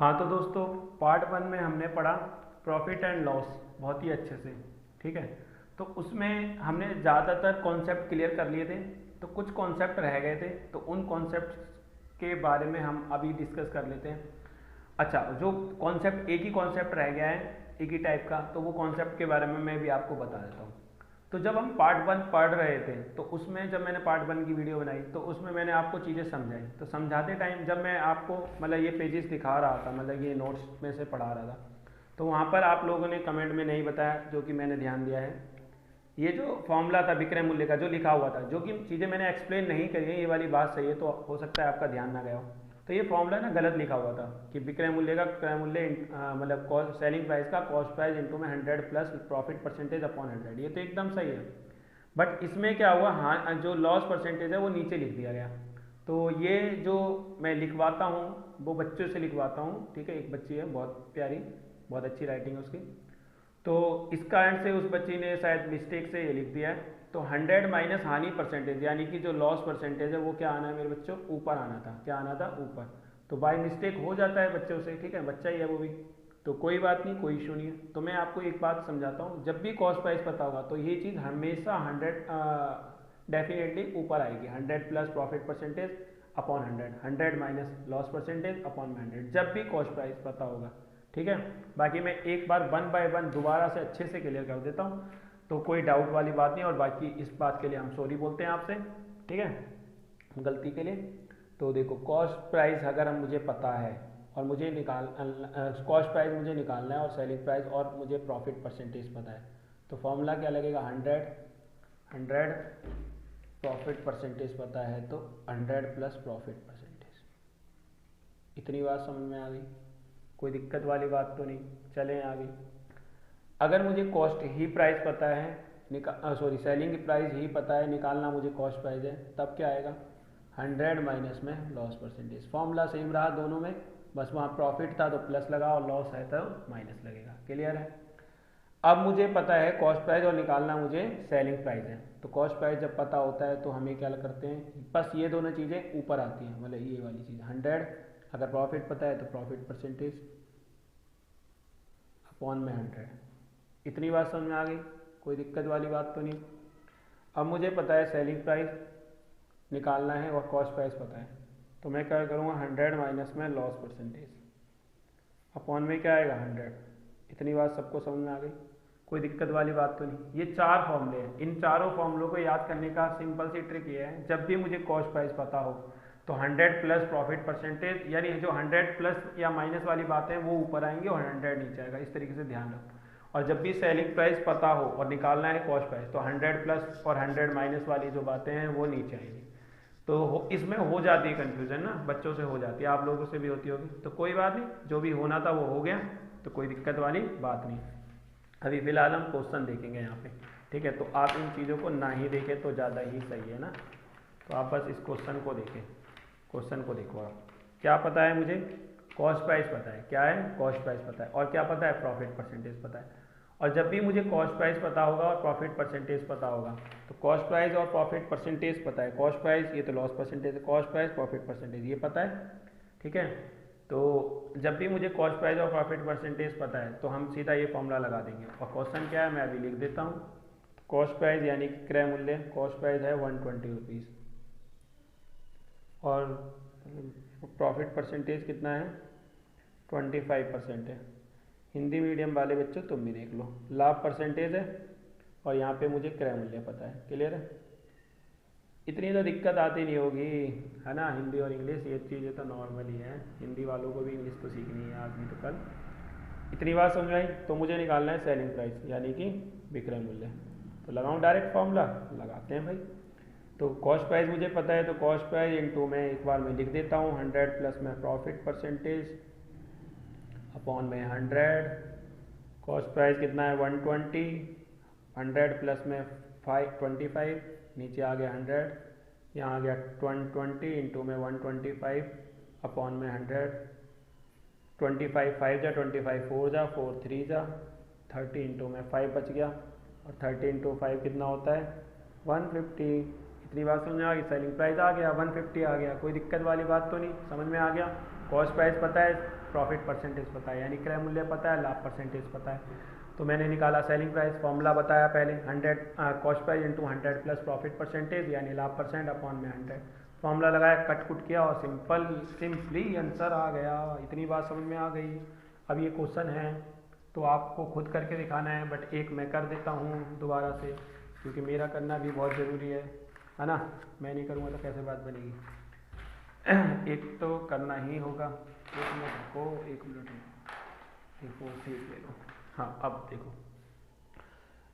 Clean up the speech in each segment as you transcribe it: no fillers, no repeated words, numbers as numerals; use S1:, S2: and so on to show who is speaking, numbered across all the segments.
S1: हाँ तो दोस्तों, पार्ट वन में हमने पढ़ा प्रॉफिट एंड लॉस बहुत ही अच्छे से। ठीक है, तो उसमें हमने ज़्यादातर कॉन्सेप्ट क्लियर कर लिए थे। तो कुछ कॉन्सेप्ट रह गए थे, तो उन कॉन्सेप्ट के बारे में हम अभी डिस्कस कर लेते हैं। अच्छा, जो कॉन्सेप्ट एक ही कॉन्सेप्ट रह गया है एक ही टाइप का, तो वो कॉन्सेप्ट के बारे में मैं भी आपको बता देता हूँ। तो जब हम पार्ट वन पढ़ रहे थे, तो उसमें जब मैंने पार्ट वन की वीडियो बनाई, तो उसमें मैंने आपको चीज़ें समझाई। तो समझाते टाइम जब मैं आपको मतलब ये पेजेस दिखा रहा था, मतलब ये नोट्स में से पढ़ा रहा था, तो वहाँ पर आप लोगों ने कमेंट में नहीं बताया, जो कि मैंने ध्यान दिया है। ये जो फॉर्मूला था विक्रय मूल्य का, जो लिखा हुआ था, जो कि चीज़ें मैंने एक्सप्लेन नहीं करी है, ये वाली बात सही है, तो हो सकता है आपका ध्यान ना गया हो। तो ये फॉर्मूला ना गलत लिखा हुआ था कि विक्रय मूल्य का क्रय मूल्य मतलब सेलिंग प्राइस का कॉस्ट प्राइस इंटू में 100 प्लस प्रॉफिट परसेंटेज अपॉन 100, ये तो एकदम सही है। बट इसमें क्या हुआ, हाँ, जो लॉस परसेंटेज है वो नीचे लिख दिया गया। तो ये जो मैं लिखवाता हूँ वो बच्चों से लिखवाता हूँ। ठीक है, एक बच्ची है बहुत प्यारी, बहुत अच्छी राइटिंग है उसकी। तो इस कारण से उस बच्ची ने शायद मिस्टेक से ये लिख दिया है। तो 100 माइनस हानि परसेंटेज, यानी कि जो लॉस परसेंटेज है वो क्या आना है मेरे बच्चों, ऊपर आना था। क्या आना था, ऊपर। तो बाय मिस्टेक हो जाता है बच्चों से, ठीक है, बच्चा ही है वो भी, तो कोई बात नहीं, कोई इशू नहीं है। तो मैं आपको एक बात समझाता हूँ, जब भी कॉस्ट प्राइस पता होगा तो ये चीज़ हमेशा 100 डेफिनेटली ऊपर आएगी। 100 plus profit percentage upon 100, 100 minus loss percentage upon 100, जब भी कॉस्ट प्राइस पता होगा। ठीक है, बाकी मैं एक बार वन बाय वन दोबारा से अच्छे से क्लियर कर देता हूँ, तो कोई डाउट वाली बात नहीं। और बाकी इस बात के लिए हम सॉरी बोलते हैं आपसे, ठीक है, गलती के लिए। तो देखो, कॉस्ट प्राइस अगर हम मुझे पता है और मुझे कॉस्ट प्राइस मुझे निकालना है और सेलिंग प्राइस और मुझे प्रॉफिट परसेंटेज पता है, तो फॉर्मूला क्या लगेगा, 100 प्रॉफिट परसेंटेज पता है तो 100 प्लस प्रॉफिट परसेंटेज। इतनी बात समझ में आ गई, कोई दिक्कत वाली बात तो नहीं। चलें आगे। अगर मुझे कॉस्ट ही प्राइस पता है, सेलिंग प्राइस ही पता है, निकालना मुझे कॉस्ट प्राइस है, तब क्या आएगा, 100 माइनस में लॉस परसेंटेज। फॉर्मूला सेम रहा दोनों में, बस वहाँ प्रॉफिट था तो प्लस लगा और लॉस है तो माइनस लगेगा। क्लियर है। अब मुझे पता है कॉस्ट प्राइस और निकालना मुझे सेलिंग प्राइस है। तो कॉस्ट प्राइस जब पता होता है तो हमें क्या करते हैं, बस ये दोनों चीज़ें ऊपर आती हैं, मतलब ये वाली चीज़ 100, अगर प्रॉफिट पता है तो प्रॉफिट परसेंटेज अपॉन में 100। इतनी बात समझ में आ गई, कोई दिक्कत वाली बात तो नहीं। अब मुझे पता है सेलिंग प्राइस निकालना है और कॉस्ट प्राइस पता है, तो मैं क्या करूँगा, 100 माइनस में लॉस परसेंटेज अपॉन में क्या आएगा, 100। इतनी बात सबको समझ में आ गई, कोई दिक्कत वाली बात तो नहीं। ये चार फॉर्मूले हैं, इन चारों फॉर्मूलों को याद करने का सिंपल सी ट्रिक ये है, जब भी मुझे कॉस्ट प्राइस पता हो तो 100 प्लस प्रॉफिट परसेंटेज, यानी जो 100 प्लस या माइनस वाली बात है वो ऊपर आएंगी और 100 नीचे आएगा। इस तरीके से ध्यान रखो। और जब भी सेलिंग प्राइस पता हो और निकालना है कॉस्ट प्राइस, तो 100 प्लस और 100 माइनस वाली जो बातें हैं वो नीचे आएंगी। तो इसमें हो जाती है कन्फ्यूजन ना, बच्चों से हो जाती है, आप लोगों से भी होती होगी, तो कोई बात नहीं, जो भी होना था वो हो गया, तो कोई दिक्कत वाली बात नहीं। अभी फिलहाल हम क्वेश्चन देखेंगे यहाँ पे। ठीक है, तो आप इन चीज़ों को ना ही देखें तो ज़्यादा ही सही है ना। तो आप बस इस क्वेश्चन को देखें, क्वेश्चन को देखो आप। क्या पता है मुझे, कॉस्ट प्राइस पता है, क्या है, कॉस्ट प्राइस पता है, और क्या पता है, प्रॉफिट परसेंटेज पता है। और जब भी मुझे कॉस्ट प्राइस पता होगा और प्रॉफिट परसेंटेज पता होगा, तो कॉस्ट प्राइस और प्रॉफिट परसेंटेज पता है, कॉस्ट प्राइस ये तो लॉस परसेंटेज है, कॉस्ट प्राइस प्रॉफिट परसेंटेज ये पता है। ठीक है, तो जब भी मुझे कॉस्ट प्राइस और प्रॉफिट परसेंटेज पता है तो हम सीधा ये फॉर्मूला लगा देंगे। और क्वेश्चन क्या है मैं अभी लिख देता हूँ। कॉस्ट प्राइस यानी कि क्रय मूल्य, कॉस्ट प्राइस है 120 रुपीज़, और प्रॉफिट परसेंटेज कितना है, 25% है। हिंदी मीडियम वाले बच्चों तुम भी देख लो, लाभ परसेंटेज है और यहाँ पे मुझे क्रय मूल्य पता है। क्लियर है, इतनी तो दिक्कत आती नहीं होगी, है ना। हिंदी और इंग्लिश ये चीज़ें तो नॉर्मल ही है, हिंदी वालों को भी इंग्लिश तो सीखनी है आज नहीं तो कल। इतनी बात समझ आई। तो मुझे निकालना है सेलिंग प्राइस यानी कि विक्रय मूल्य, तो लगाऊँ डायरेक्ट फॉर्मूला, लगाते हैं भाई। तो कॉस्ट प्राइस मुझे पता है, तो कॉस्ट प्राइस इंटू में एक बार मैं लिख देता हूँ 100 प्लस में प्रॉफिट परसेंटेज अपॉन में 100। कॉस्ट प्राइस कितना है 120, 100 प्लस में 25, नीचे आ गया 100, यहाँ आ गया 20 इंटू में 125 अपॉन में 100। 25 5 जा 25 4 जा 4 3 जा 30 इंटू में 5 बच गया, और 30 इंटू 5 कितना होता है 150। इतनी बात समझ में आ गई, सेलिंग प्राइस आ गया 150 आ गया, कोई दिक्कत वाली बात तो नहीं, समझ में आ गया। कॉस्ट प्राइस पता है, प्रॉफिट परसेंटेज पता है, यानी क्रय मूल्य पता है, लाभ परसेंटेज पता है। तो मैंने निकाला सेलिंग प्राइस, फॉर्मूला बताया पहले 100 cost price into 100 plus profit percentage यानी लाभ परसेंट अपॉन में 100। फॉर्मूला लगाया, कट कुट किया और सिंपली आंसर आ गया। इतनी बात समझ में आ गई। अब ये क्वेश्चन है तो आपको खुद करके दिखाना है, बट एक मैं कर देता हूँ दोबारा से, क्योंकि मेरा करना भी बहुत ज़रूरी है ना। मैं नहीं करूँगा तो कैसे बात बनेगी। एक तो करना ही होगा। एक मिनट को, एक मिनट देखो, सीट ले लो। हाँ अब देखो,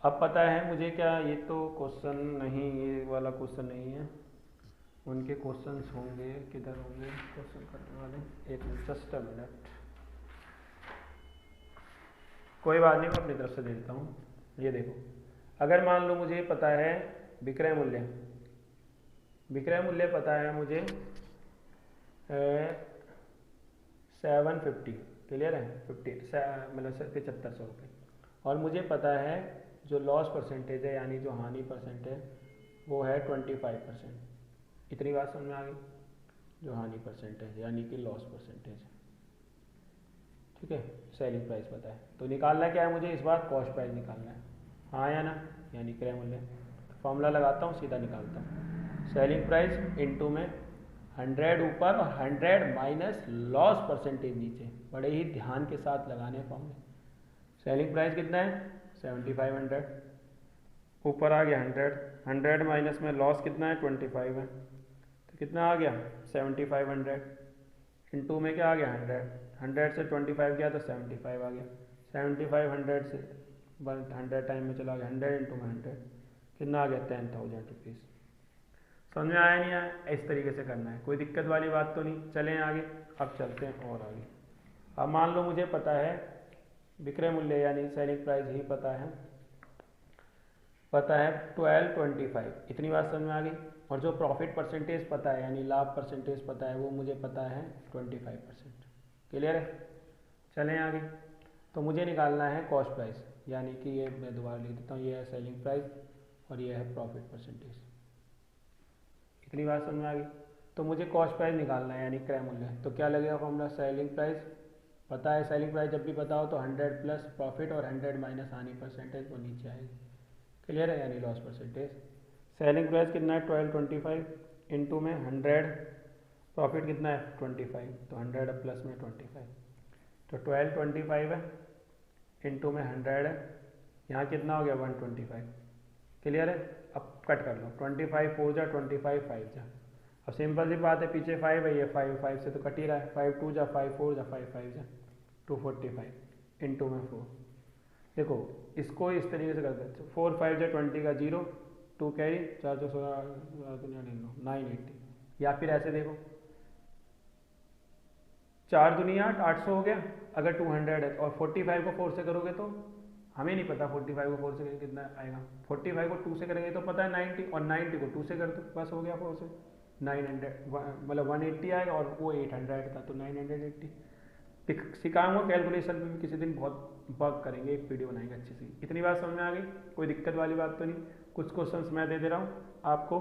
S1: अब पता है मुझे क्या, ये तो क्वेश्चन नहीं, ये वाला क्वेश्चन नहीं है, उनके क्वेश्चंस होंगे, किधर होंगे क्वेश्चन करने वाले। एक मिनट, जस्ट अ मिनट, कोई बात नहीं, मैं अपनी तरफ से दे देता हूँ। ये देखो, अगर मान लो मुझे पता है विक्रय मूल्य, विक्रय मूल्य पता है मुझे 750, क्लियर है, 50 मतलब 7500 रुपये, और मुझे पता है जो लॉस परसेंटेज है यानी जो हानि परसेंट है वो है 25%। इतनी बात समझ में आ गई, जो हानि परसेंटेज यानी कि लॉस परसेंटेज, ठीक है। सेलिंग प्राइस पता है, तो निकालना क्या है मुझे इस बार, कॉस्ट प्राइस निकालना है, हाँ या ना, यानी क्रय मूल्य। फॉर्मूला लगाता हूँ, सीधा निकालता हूँ, सेलिंग प्राइस इंटू में 100 ऊपर और 100 माइनस लॉस परसेंटेज नीचे, बड़े ही ध्यान के साथ लगाने फॉर्मूले। सेलिंग प्राइस कितना है 7500, ऊपर आ गया 100 माइनस में लॉस कितना है 25 है, तो कितना आ गया 7500, इंटू में क्या आ गया 100 से 25 गया तो 75 आ गया, 75 100 से 100 टाइम में चला गया, 100 इंटू में 100 कितना आ गया 10,000 रुपीज़। समझ में आया नहीं आया, इस तरीके से करना है, कोई दिक्कत वाली बात तो नहीं। चलें आगे, अब चलते हैं और आगे। अब मान लो मुझे पता है विक्रय मूल्य यानी सेलिंग प्राइस ही पता है 1225, इतनी बात समझ में आ गई। और जो प्रॉफिट परसेंटेज पता है यानी लाभ परसेंटेज पता है वो मुझे पता है 25%, क्लियर है। चलें आगे, तो मुझे निकालना है कॉस्ट प्राइस, यानी कि ये मैं दोबारा लिख देता हूँ, ये है सेलिंग प्राइस और ये है प्रॉफिट परसेंटेज। इतनी बात समझ में आ गई। तो मुझे कॉस्ट प्राइस निकालना है यानी क्रय मूल्य, तो क्या लगेगा फॉर्मूला, सेलिंग प्राइस पता है, सेलिंग प्राइस जब भी पता हो तो 100 प्लस प्रॉफिट और 100 माइनस हानि परसेंटेज वो नीचे आएगी, क्लियर है, यानी लॉस परसेंटेज। सेलिंग प्राइस कितना है 1225 इंटू में 100, प्रॉफिट कितना है 25, तो 100 प्लस में 25, तो 1225 है इंटू में 100 है, यहाँ कितना हो गया 125, क्लियर है। अब कट कर लो, 25 4 जा 25 5 जा, अब सिंपल सी बात है, पीछे 5 है, ये 5 5 से तो कट ही रहा है, 5 2 जा 5 4 जा 5 5 जा 245 इंटू में 4। देखो इसको इस तरीके से करते हैं, 4 5 जा 20 का 0, 2 कैरी 4 जो 980, या फिर ऐसे देखो 4 दुनिया 800 हो गया अगर 200 है, और 45 को 4 से करोगे तो हमें नहीं पता 45 को 4 से करेंगे कितना आएगा, 45 को 2 से करेंगे तो पता है 90, और 90 को 2 से कर दो बस हो गया 4 से 900, मतलब 180 आएगा, और वो 800 था तो 980। सिखाऊंगा कैलकुलेशन में भी किसी दिन, बहुत वर्क करेंगे, एक वीडियो बनाएंगे अच्छी सी। इतनी बात समझ में आ गई, कोई दिक्कत वाली बात तो नहीं। कुछ क्वेश्चंस मैं दे दे रहा हूँ आपको,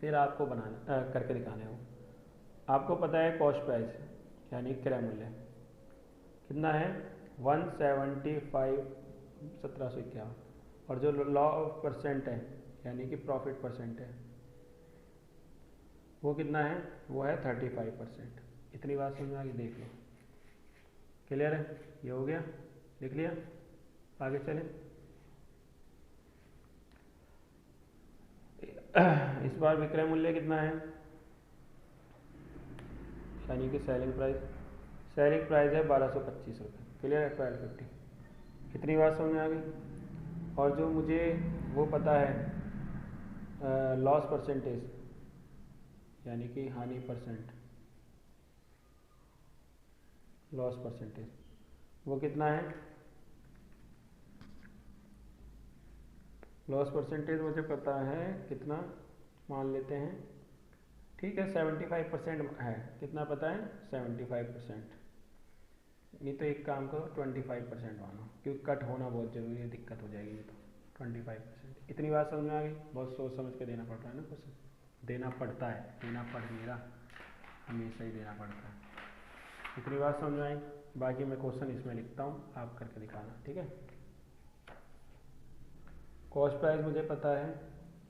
S1: फिर आपको बनाना करके दिखाने हो। आपको पता है कॉस्ट प्राइस यानी क्रय मूल्य कितना है 175 1751, और जो लॉ परसेंट है यानी कि प्रॉफिट परसेंट है वो कितना है, वो है 35%। इतनी बात समझ में आ गई, देख लो, क्लियर है, ये हो गया, लिख लिया, आगे चलें। इस बार विक्रय मूल्य कितना है यानी कि सेलिंग प्राइस, सेलिंग प्राइस है 1225 रुपये, क्लियर है, 1250। कितनी बात समझ में आ गई। और जो मुझे वो पता है लॉस परसेंटेज यानी कि हानि परसेंट, लॉस परसेंटेज वो कितना है, लॉस परसेंटेज मुझे पता है कितना, मान लेते हैं, ठीक है 75% है, कितना पता है 75%, नहीं तो एक काम करो 25% मानो, क्योंकि कट होना बहुत ज़रूरी है, दिक्कत हो जाएगी नहीं तो 25%। इतनी बात समझ में आ गई, बहुत सोच समझ के देना पड़ता है ना, कुछ देना पड़ता है, देना पड़ नहीं रहा, हमेशा ही देना पड़ता है। इतनी बात समझ में आई। बाकी मैं क्वेश्चन इसमें लिखता हूँ, आप करके दिखाना, ठीक है। कॉस्ट प्राइस मुझे पता है,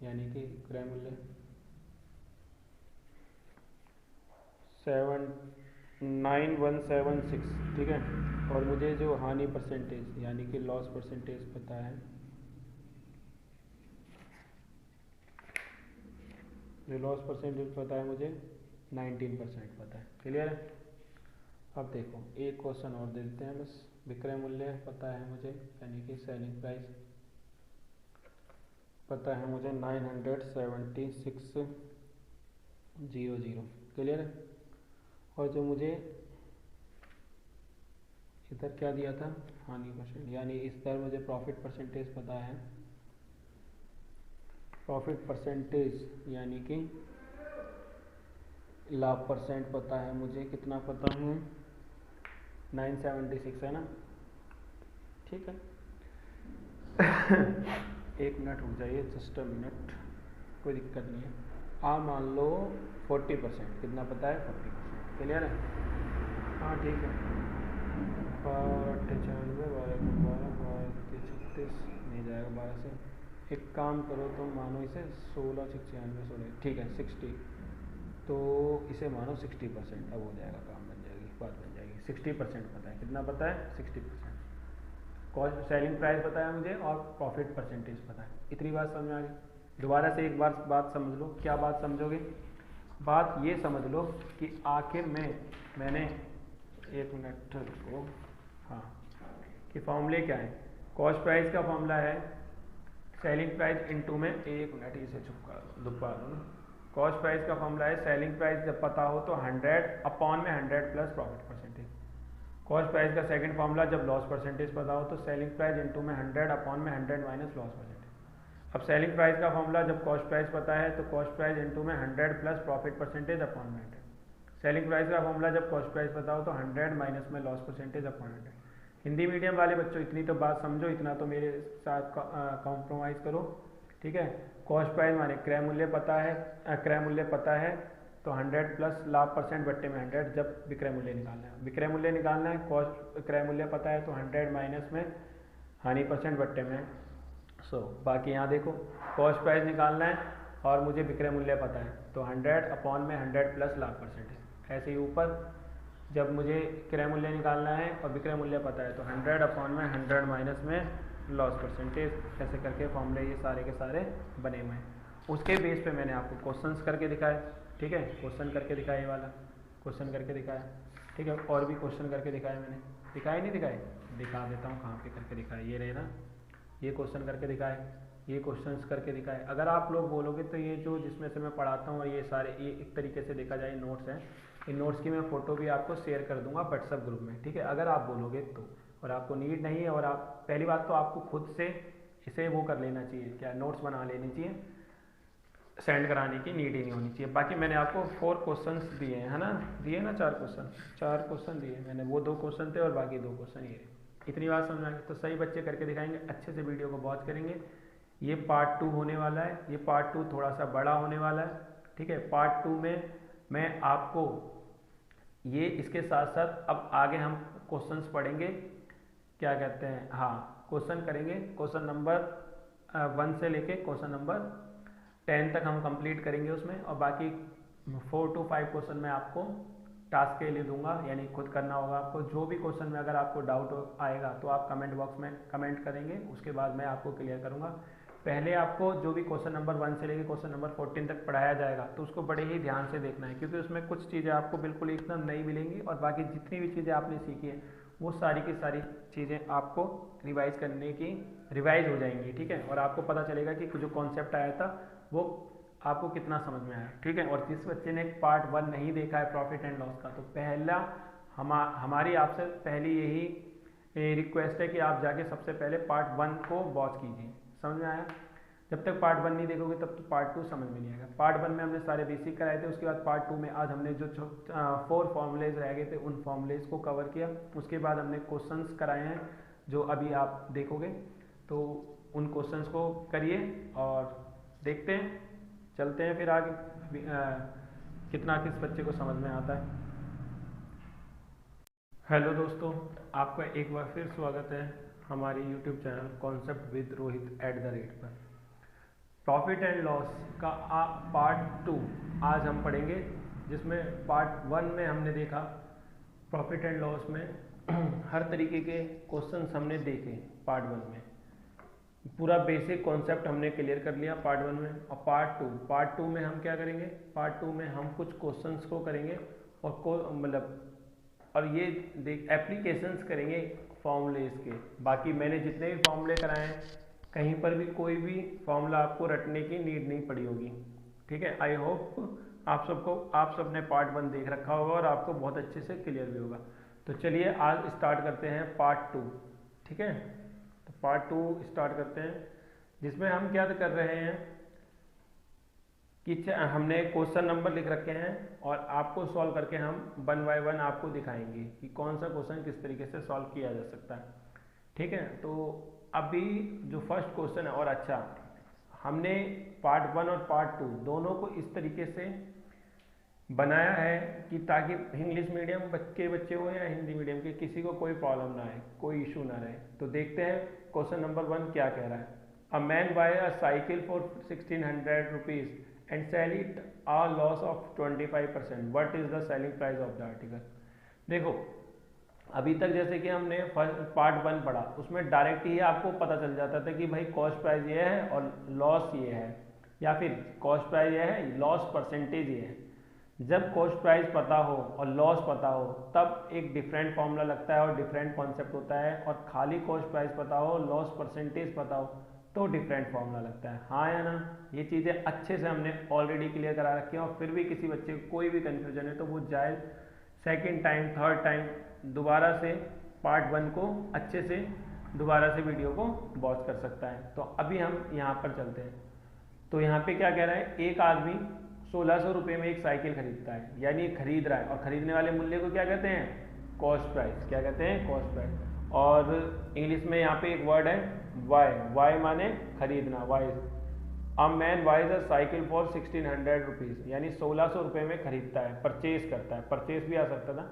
S1: यानी कि क्रय मूल्य 79176, ठीक है। और मुझे जो हानि परसेंटेज यानी कि लॉस परसेंटेज पता है, जो लॉस परसेंटेज पता है मुझे 19% पता है। क्लियर है। अब देखो एक क्वेश्चन और दे देते हैं बस। विक्रय मूल्य पता है मुझे, यानी कि सेलिंग प्राइस पता है मुझे 976.00। क्लियर है। और जो मुझे इधर क्या दिया था, हानि परसेंट, यानी इस तरह मुझे प्रॉफिट परसेंटेज पता है। प्रॉफिट परसेंटेज यानी कि लाभ परसेंट पता है मुझे, कितना पता है, 976 है ना, ठीक है। एक मिनट रुक जाइए, जस्ट अ मिनट, कोई दिक्कत नहीं है। मान लो 40%, कितना पता है, 40%। क्लियर है। हाँ ठीक है। 12 नहीं जाएगा 12 से। एक काम करो तुम, मानो इसे 16 ठीक है 60, तो इसे मानो 60%। अब हो जाएगा, काम बन जाएगी, बात बन जाएगी। 60% पता है, कितना पता है, 60%। कॉस्ट सेलिंग प्राइस पता है मुझे और प्रॉफिट परसेंटेज पता है। इतनी बात समझ आ गई। दोबारा से एक बार बात समझ लो। क्या बात समझोगे, बात ये समझ लो कि आखिर में मैंने, एक मिनट रुको, हाँ, कि फॉर्मूले क्या है। कॉस्ट प्राइस का फॉर्मूला है सेलिंग प्राइस इनटू में, एक मिनट इसे दुबा दो ना। कॉस्ट प्राइस का फॉर्मूला है सेलिंग प्राइस जब पता हो तो 100 अपॉन में 100 plus profit percentage. Cost price का सेकंड फॉर्मूला जब लॉस परसेंटेज पता हो तो सेलिंग प्राइस इनटू में 100 अपॉन में 100 माइनस लॉस परसेंटेज। अब सेलिंग प्राइस का फॉर्मूला जब कॉस्ट प्राइस पता है तो कॉस्ट प्राइस इनटू में 100 प्लस प्रॉफिट परसेंटेज अपॉन में 100। सेलिंग प्राइस का फॉर्मूला जब कॉस्ट प्राइस पता हो तो 100 माइनस में loss percentage upon 100। Hindi medium वाले बच्चों इतनी तो बात समझो, इतना तो मेरे साथ कॉम्प्रोमाइज़ करो, ठीक है। कॉस्ट प्राइस माने क्रय मूल्य पता है, क्रय मूल्य पता है तो 100 प्लस लाभ परसेंट बट्टे में 100 जब विक्रय मूल्य निकालना है। विक्रय मूल्य निकालना है, कॉस्ट क्रय मूल्य पता है तो 100 माइनस में हानि परसेंट बट्टे में 100। बाकी यहाँ देखो कॉस्ट प्राइस निकालना है और मुझे विक्रय मूल्य पता है तो 100 अपॉन में 100 प्लस लाभ परसेंट। ऐसे ही ऊपर जब मुझे क्रय मूल्य निकालना है और विक्रय मूल्य पता है तो 100 अपॉन में 100 माइनस में लॉस परसेंटेज। ऐसे करके फॉर्मूले ये सारे के सारे बने हुए हैं। उसके बेस पे मैंने आपको क्वेश्चंस करके दिखाए, ठीक है। क्वेश्चन करके दिखाया, ये वाला क्वेश्चन करके दिखाया, ठीक है। और भी क्वेश्चन करके दिखाए मैंने, दिखाए नहीं दिखाए, दिखा देता हूँ कहाँ पे करके दिखाए। ये रहे ना, ये क्वेश्चन करके दिखाए, ये क्वेश्चंस करके दिखाए। अगर आप लोग बोलोगे तो ये जो जिसमें से मैं पढ़ाता हूँ और ये सारे, ये एक तरीके से देखा जाए नोट्स हैं। इन नोट्स की मैं फ़ोटो भी आपको शेयर कर दूंगा व्हाट्सएप ग्रुप में, ठीक है। अगर आप बोलोगे तो, और आपको नीड नहीं है, और आप पहली बात तो आपको खुद से इसे वो कर लेना चाहिए, क्या नोट्स बना लेनी चाहिए, सेंड कराने की नीड ही नहीं होनी चाहिए। बाकी मैंने आपको 4 क्वेश्चंस दिए हैं, है ना, दिए ना 4 क्वेश्चन दिए मैंने। वो 2 क्वेश्चन थे और बाकी 2 क्वेश्चन ये। इतनी बात समझ आ गई। तो सही बच्चे करके दिखाएंगे, अच्छे से वीडियो को वॉच करेंगे। ये पार्ट 2 होने वाला है, ये पार्ट 2 थोड़ा सा बड़ा होने वाला है, ठीक है। पार्ट 2 में मैं आपको ये, इसके साथ साथ अब आगे हम क्वेश्चंस पढ़ेंगे, क्या कहते हैं, हाँ, क्वेश्चन करेंगे। क्वेश्चन नंबर 1 से लेके क्वेश्चन नंबर 10 तक हम कंप्लीट करेंगे उसमें। और बाकी 4 to 5 क्वेश्चन मैं आपको टास्क के लिए दूंगा, यानी खुद करना होगा आपको। जो भी क्वेश्चन में अगर आपको डाउट आएगा तो आप कमेंट बॉक्स में कमेंट करेंगे, उसके बाद मैं आपको क्लियर करूंगा। पहले आपको जो भी क्वेश्चन नंबर 1 से लेकर क्वेश्चन नंबर 14 तक पढ़ाया जाएगा तो उसको बड़े ही ध्यान से देखना है, क्योंकि उसमें कुछ चीज़ें आपको बिल्कुल एकदम नई मिलेंगी और बाकी जितनी भी चीज़ें आपने सीखी है वो सारी की सारी चीज़ें आपको रिवाइज हो जाएंगी, ठीक है। और आपको पता चलेगा कि जो कॉन्सेप्ट आया था वो आपको कितना समझ में आया, ठीक है। और जिस बच्चे ने पार्ट 1 नहीं देखा है प्रॉफिट एंड लॉस का, तो पहला हमारी आपसे पहली यही रिक्वेस्ट है कि आप जाके सबसे पहले पार्ट 1 को वॉच कीजिए। समझ में आया। जब तक पार्ट 1 नहीं देखोगे तब तो पार्ट 2 समझ में नहीं आएगा। पार्ट 1 में हमने सारे बेसिक कराए थे, उसके बाद पार्ट 2 में आज हमने जो 4 फॉर्मूलेज रह गए थे उन फॉर्मूलेज को कवर किया। उसके बाद हमने क्वेश्चंस कराए हैं जो अभी आप देखोगे, तो उन क्वेश्चंस को करिए और देखते हैं, चलते हैं फिर आगे कितना किस बच्चे को समझ में आता है। हेलो दोस्तों, आपका एक बार फिर स्वागत है हमारी YouTube channel concept with Rohit @ पर। प्रॉफिट एंड लॉस का पार्ट 2 आज हम पढ़ेंगे, जिसमें पार्ट 1 में हमने देखा प्रॉफिट एंड लॉस में हर तरीके के क्वेश्चंस हमने देखे। पार्ट 1 में पूरा बेसिक कॉन्सेप्ट हमने क्लियर कर लिया पार्ट 1 में। और पार्ट टू में हम क्या करेंगे? पार्ट 2 में हम कुछ क्वेश्चंस को करेंगे और और ये एप्लीकेशंस करेंगे फॉर्मूलेस के। बाकी मैंने जितने भी फॉर्मूले कराए हैं, कहीं पर भी कोई भी फॉर्मूला आपको रटने की नीड नहीं पड़ी होगी। ठीक है, आई होप आप सबने पार्ट 1 देख रखा होगा और आपको बहुत अच्छे से क्लियर भी होगा। तो चलिए आज स्टार्ट करते हैं पार्ट 2। ठीक है, तो पार्ट 2 स्टार्ट करते हैं, जिसमें हम क्या कर रहे हैं कि हमने क्वेश्चन नंबर लिख रखे हैं और आपको सॉल्व करके हम 1 बाय 1 आपको दिखाएंगे कि कौन सा क्वेश्चन किस तरीके से सॉल्व किया जा सकता है। ठीक है, तो अभी जो फर्स्ट क्वेश्चन है, और अच्छा हमने पार्ट 1 और पार्ट 2 दोनों को इस तरीके से बनाया है कि ताकि इंग्लिश मीडियम के बच्चे हो या हिंदी मीडियम के, किसी को कोई प्रॉब्लम ना आए, कोई इशू ना रहे। तो देखते हैं क्वेश्चन नंबर 1 क्या कह रहा है। A man buy a cycle for 1600 rupees and sell it a loss of 25%. What is the selling price of the article? देखो, अभी तक जैसे कि हमने पार्ट 1 पढ़ा, उसमें डायरेक्ट ही आपको पता चल जाता था कि भाई कॉस्ट प्राइस ये है और लॉस ये है, या फिर कॉस्ट प्राइस ये है, लॉस परसेंटेज ये है। जब कॉस्ट प्राइस पता हो और लॉस पता हो, तब एक डिफरेंट फॉर्मूला लगता है और डिफरेंट कॉन्सेप्ट होता है। और खाली कॉस्ट प्राइस पता हो, लॉस परसेंटेज पता हो, तो डिफरेंट फॉर्मूला लगता है। हाँ या ना? ये चीज़ें अच्छे से हमने ऑलरेडी क्लियर करा रखी हैं। और फिर भी किसी बच्चे को कोई भी कन्फ्यूजन है तो वो जाए सेकंड टाइम, थर्ड टाइम दोबारा से पार्ट 1 को अच्छे से दोबारा से वीडियो को वॉच कर सकता है। तो अभी हम यहाँ पर चलते हैं। तो यहाँ पे क्या कह रहा है, एक आदमी 1600 रुपये में एक साइकिल खरीदता है, यानी खरीद रहा है। और खरीदने वाले मूल्य को क्या कहते हैं? Cost price. क्या कहते हैं? Cost price. और इंग्लिश में यहाँ पे एक वर्ड है वाई माने खरीदना, वाई। A man buys a cycle for 1600 rupees, यानी 1600 रुपये में खरीदता है, परचेज करता है। परचेज भी आ सकता था,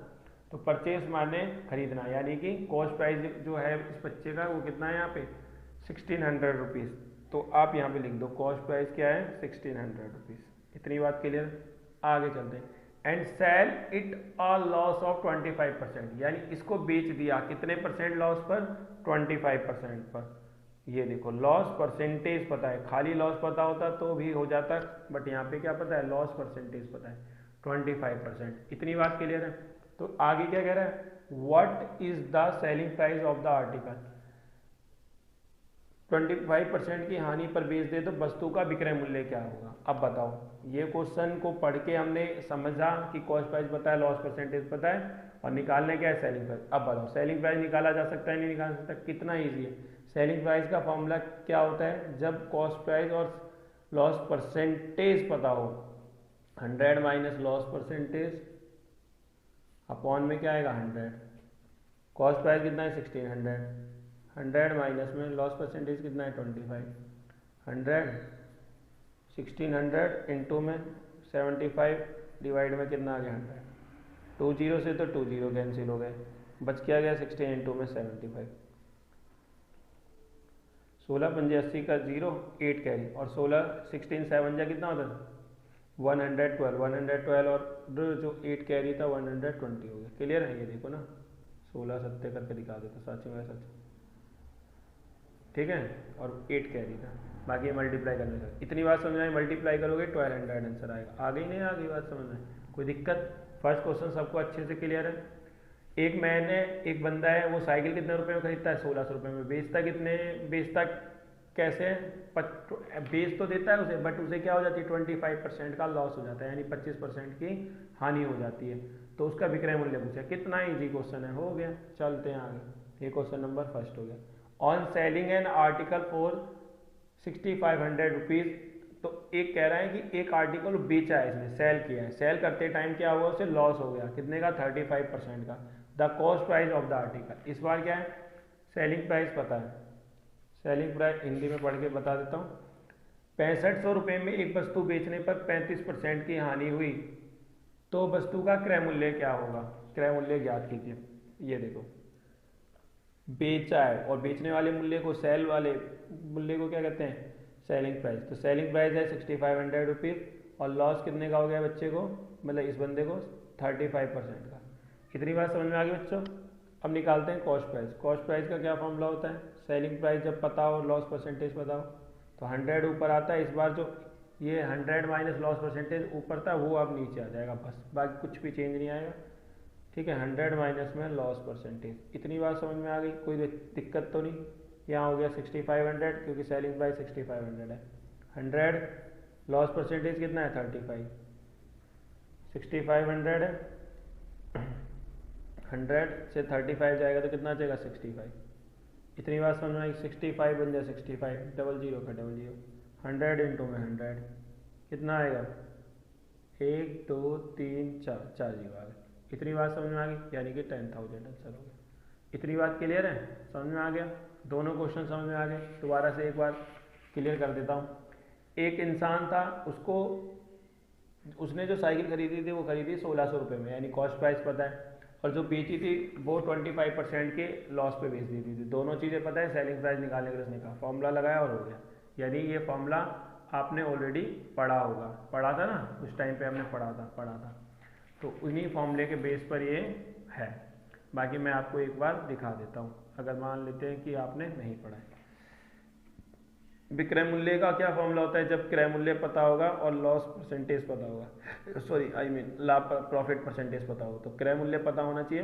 S1: तो परचेज माने खरीदना, यानी कि कॉस्ट प्राइस जो है इस बच्चे का वो कितना है यहाँ पे? 1600 रुपीज़। तो आप यहाँ पे लिख दो कॉस्ट प्राइस क्या है? 1600 रुपीज़। इतनी बात क्लियर? आगे चलते हैं। And sell it a loss of 25%, यानी इसको बेच दिया कितने परसेंट लॉस पर? 25% पर। ये देखो, लॉस परसेंटेज पता है, खाली लॉस पता होता तो भी हो जाता, बट यहाँ पे क्या पता है? लॉस परसेंटेज पता है, 25%। इतनी बात क्लियर है? तो आगे क्या कह रहा है? What is the selling price of the article. 25% की हानि पर बेच दे तो वस्तु का विक्रय मूल्य क्या होगा? अब बताओ, ये क्वेश्चन को पढ़ के हमने समझा कि कॉस्ट प्राइस पता है, लॉस परसेंटेज पता है, और निकालने क्या है? Selling price. अब बताओ, सेलिंग प्राइस निकाला जा सकता है नहीं निकाल सकता? कितना ईजी है। सेलिंग प्राइस का फॉर्मूला क्या होता है? जब कॉस्ट प्राइस और लॉस परसेंटेज पता हो, 100 माइनस लॉस परसेंटेज अपॉन में क्या आएगा? 100। कॉस्ट प्राइस कितना है? 1600। 100 माइनस में लॉस परसेंटेज कितना है? 25। 100 1600 इंटू में 75 डिवाइड में कितना आ गया? 100। 2 जीरो से तो 2 जीरो कैंसिल हो गए, बच क्या गया? 16 इंटू में 75। 16 पंजे 80 का 0, 8 कैरी, और 16 16 7 जा कितना होता है? 112। 112 और जो 8 कैरी था 120 हो गया। क्लियर है? ये देखो ना, 16 सत्ते करके दिखा देता, सच में सच। ठीक है, और 8 कैरी था, बाकी मल्टीप्लाई करने का। इतनी बात समझ में? मल्टीप्लाई करोगे 1200 आंसर आएगा। आ गई नहीं? आ गई बात समझ में? कोई दिक्कत? फर्स्ट क्वेश्चन सबको अच्छे से क्लियर है। एक बंदा है, वो साइकिल कितने रुपए में खरीदता है? 1600 रुपये में। बेचता कैसे? बेच तो देता है उसे, बट उसे क्या हो जाती है? 25% का लॉस हो जाता है, यानी 25% की हानि हो जाती है। तो उसका विक्रय मूल्य पूछा। कितना ईजी क्वेश्चन है, हो गया। चलते हैं आगे। ये क्वेश्चन नंबर फर्स्ट हो गया। On selling an article for 6500 rupees, तो एक कह रहा है कि एक आर्टिकल बेचा है, इसने सेल किया है। सेल करते टाइम क्या हुआ? उसे लॉस हो गया। कितने का? 35% का। The cost price of the article. इस बार क्या है? सेलिंग प्राइस पता है। सेलिंग प्राइस हिंदी में पढ़ के बता देता हूँ। 6500 रुपये में एक वस्तु बेचने पर 35% की हानि हुई, तो वस्तु का क्रय मूल्य क्या होगा? क्रय मूल्य ज्ञात कीजिए। ये देखो बेचा है, और बेचने वाले मूल्य को, सेल वाले मूल्य को क्या कहते हैं, सेलिंग प्राइस। तो सेलिंग प्राइस है 6500 रुपीज़, और लॉस कितने का हो गया बच्चे को, मतलब इस बंदे को 35% का। कितनी बात समझ में आ गई बच्चों। अब निकालते हैं कॉस्ट प्राइस। कॉस्ट प्राइस का क्या फॉर्मूला होता है, सेलिंग प्राइस जब पता हो, लॉस परसेंटेज पता हो, तो 100 ऊपर आता है। इस बार जो ये 100 माइनस लॉस परसेंटेज ऊपर था वो अब नीचे आ जाएगा, बस बाकी कुछ भी चेंज नहीं आएगा, ठीक है। 100 माइनस में लॉस परसेंटेज। इतनी बात समझ में आ गई, कोई दिक्कत तो नहीं। यहाँ हो गया 6500, क्योंकि सेलिंग प्राइस 6500 है। 100 लॉस परसेंटेज कितना है 35, 6500 है, 100 से 35 जाएगा तो कितना जाएगा 65। इतनी बात समझ में आई। 65 बन जाए 65, डबल जीरो का डबल जीरो, 100 इंटू में 100 कितना आएगा 1 2 3 4, 4 जीरो आ गए। इतनी बात समझ में आ गई, यानी कि 10,000 आंसर हो गया। इतनी बात क्लियर है, समझ में आ गया, दोनों क्वेश्चन समझ में आ गए। दोबारा से एक बार क्लियर कर देता हूँ। एक इंसान था, उसने जो साइकिल खरीदी थी वो खरीदी 1600 रुपये में, यानी कॉस्ट प्राइस पता है, और जो बेची थी वो 25% के लॉस पे बेच दी थी। दोनों चीज़ें पता है, सेलिंग प्राइस निकालने के लिए उसने कहा, फॉर्मूला लगाया और हो गया। यानी ये फॉर्मूला आपने ऑलरेडी पढ़ा होगा, पढ़ा था ना उस टाइम पे, हमने पढ़ा था। तो उन्हीं फॉर्मूले के बेस पर ये है। बाकी मैं आपको एक बार दिखा देता हूँ, अगर मान लेते हैं कि आपने नहीं पढ़ा है। विक्रय मूल्य का क्या फॉर्मूला होता है, जब क्रय मूल्य पता होगा और लॉस परसेंटेज पता होगा, सॉरी आई मीन लाभ प्रॉफिट परसेंटेज पता होगा। तो क्रय मूल्य पता होना चाहिए,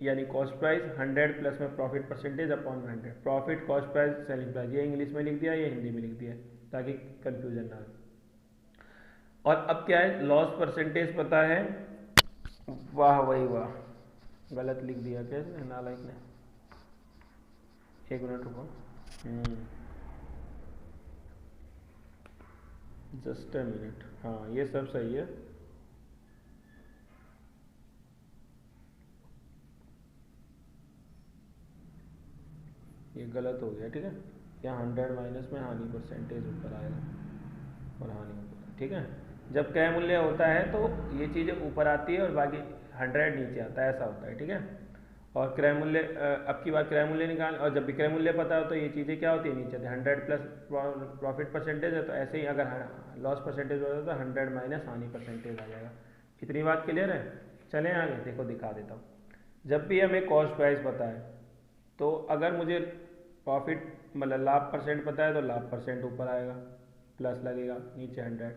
S1: यानी कॉस्ट प्राइस 100 प्लस में profit percentage upon 100, profit cost price selling price. ये इंग्लिश में लिख दिया, ये हिंदी में लिख दिया, ताकि कंफ्यूजन ना हो। और अब क्या है, लॉस परसेंटेज पता है, वाह वही वाह, गलत लिख दिया कैसे नालायक ने, एक मिनट रुको, जस्ट अ मिनट, हाँ ये सब सही है। ये गलत हो गया, ठीक है। यहाँ 100 माइनस में हानि परसेंटेज ऊपर आएगा और हानि ऊपर, ठीक है। जब क्रय मूल्य होता है तो ये चीज़ें ऊपर आती है और बाकी 100 नीचे आता है, ऐसा होता है, ठीक है। और क्रय मूल्य, अब की बार क्रय मूल्य निकाल, और जब भी क्रय मूल्य पता हो तो ये चीज़ें क्या होती है, नीचे आती है। 100 प्लस प्रॉफिट परसेंटेज है, तो ऐसे ही अगर लॉस परसेंटेज होता है तो 100 माइनस हानि परसेंटेज आ जाएगा। इतनी बात क्लियर है। चलें आगे, देखो दिखा देता हूँ। जब भी हमें कॉस्ट प्राइस पता है, तो अगर मुझे प्रॉफिट मतलब लाभ परसेंट पता है तो लाभ परसेंट ऊपर आएगा, प्लस लगेगा, नीचे 100।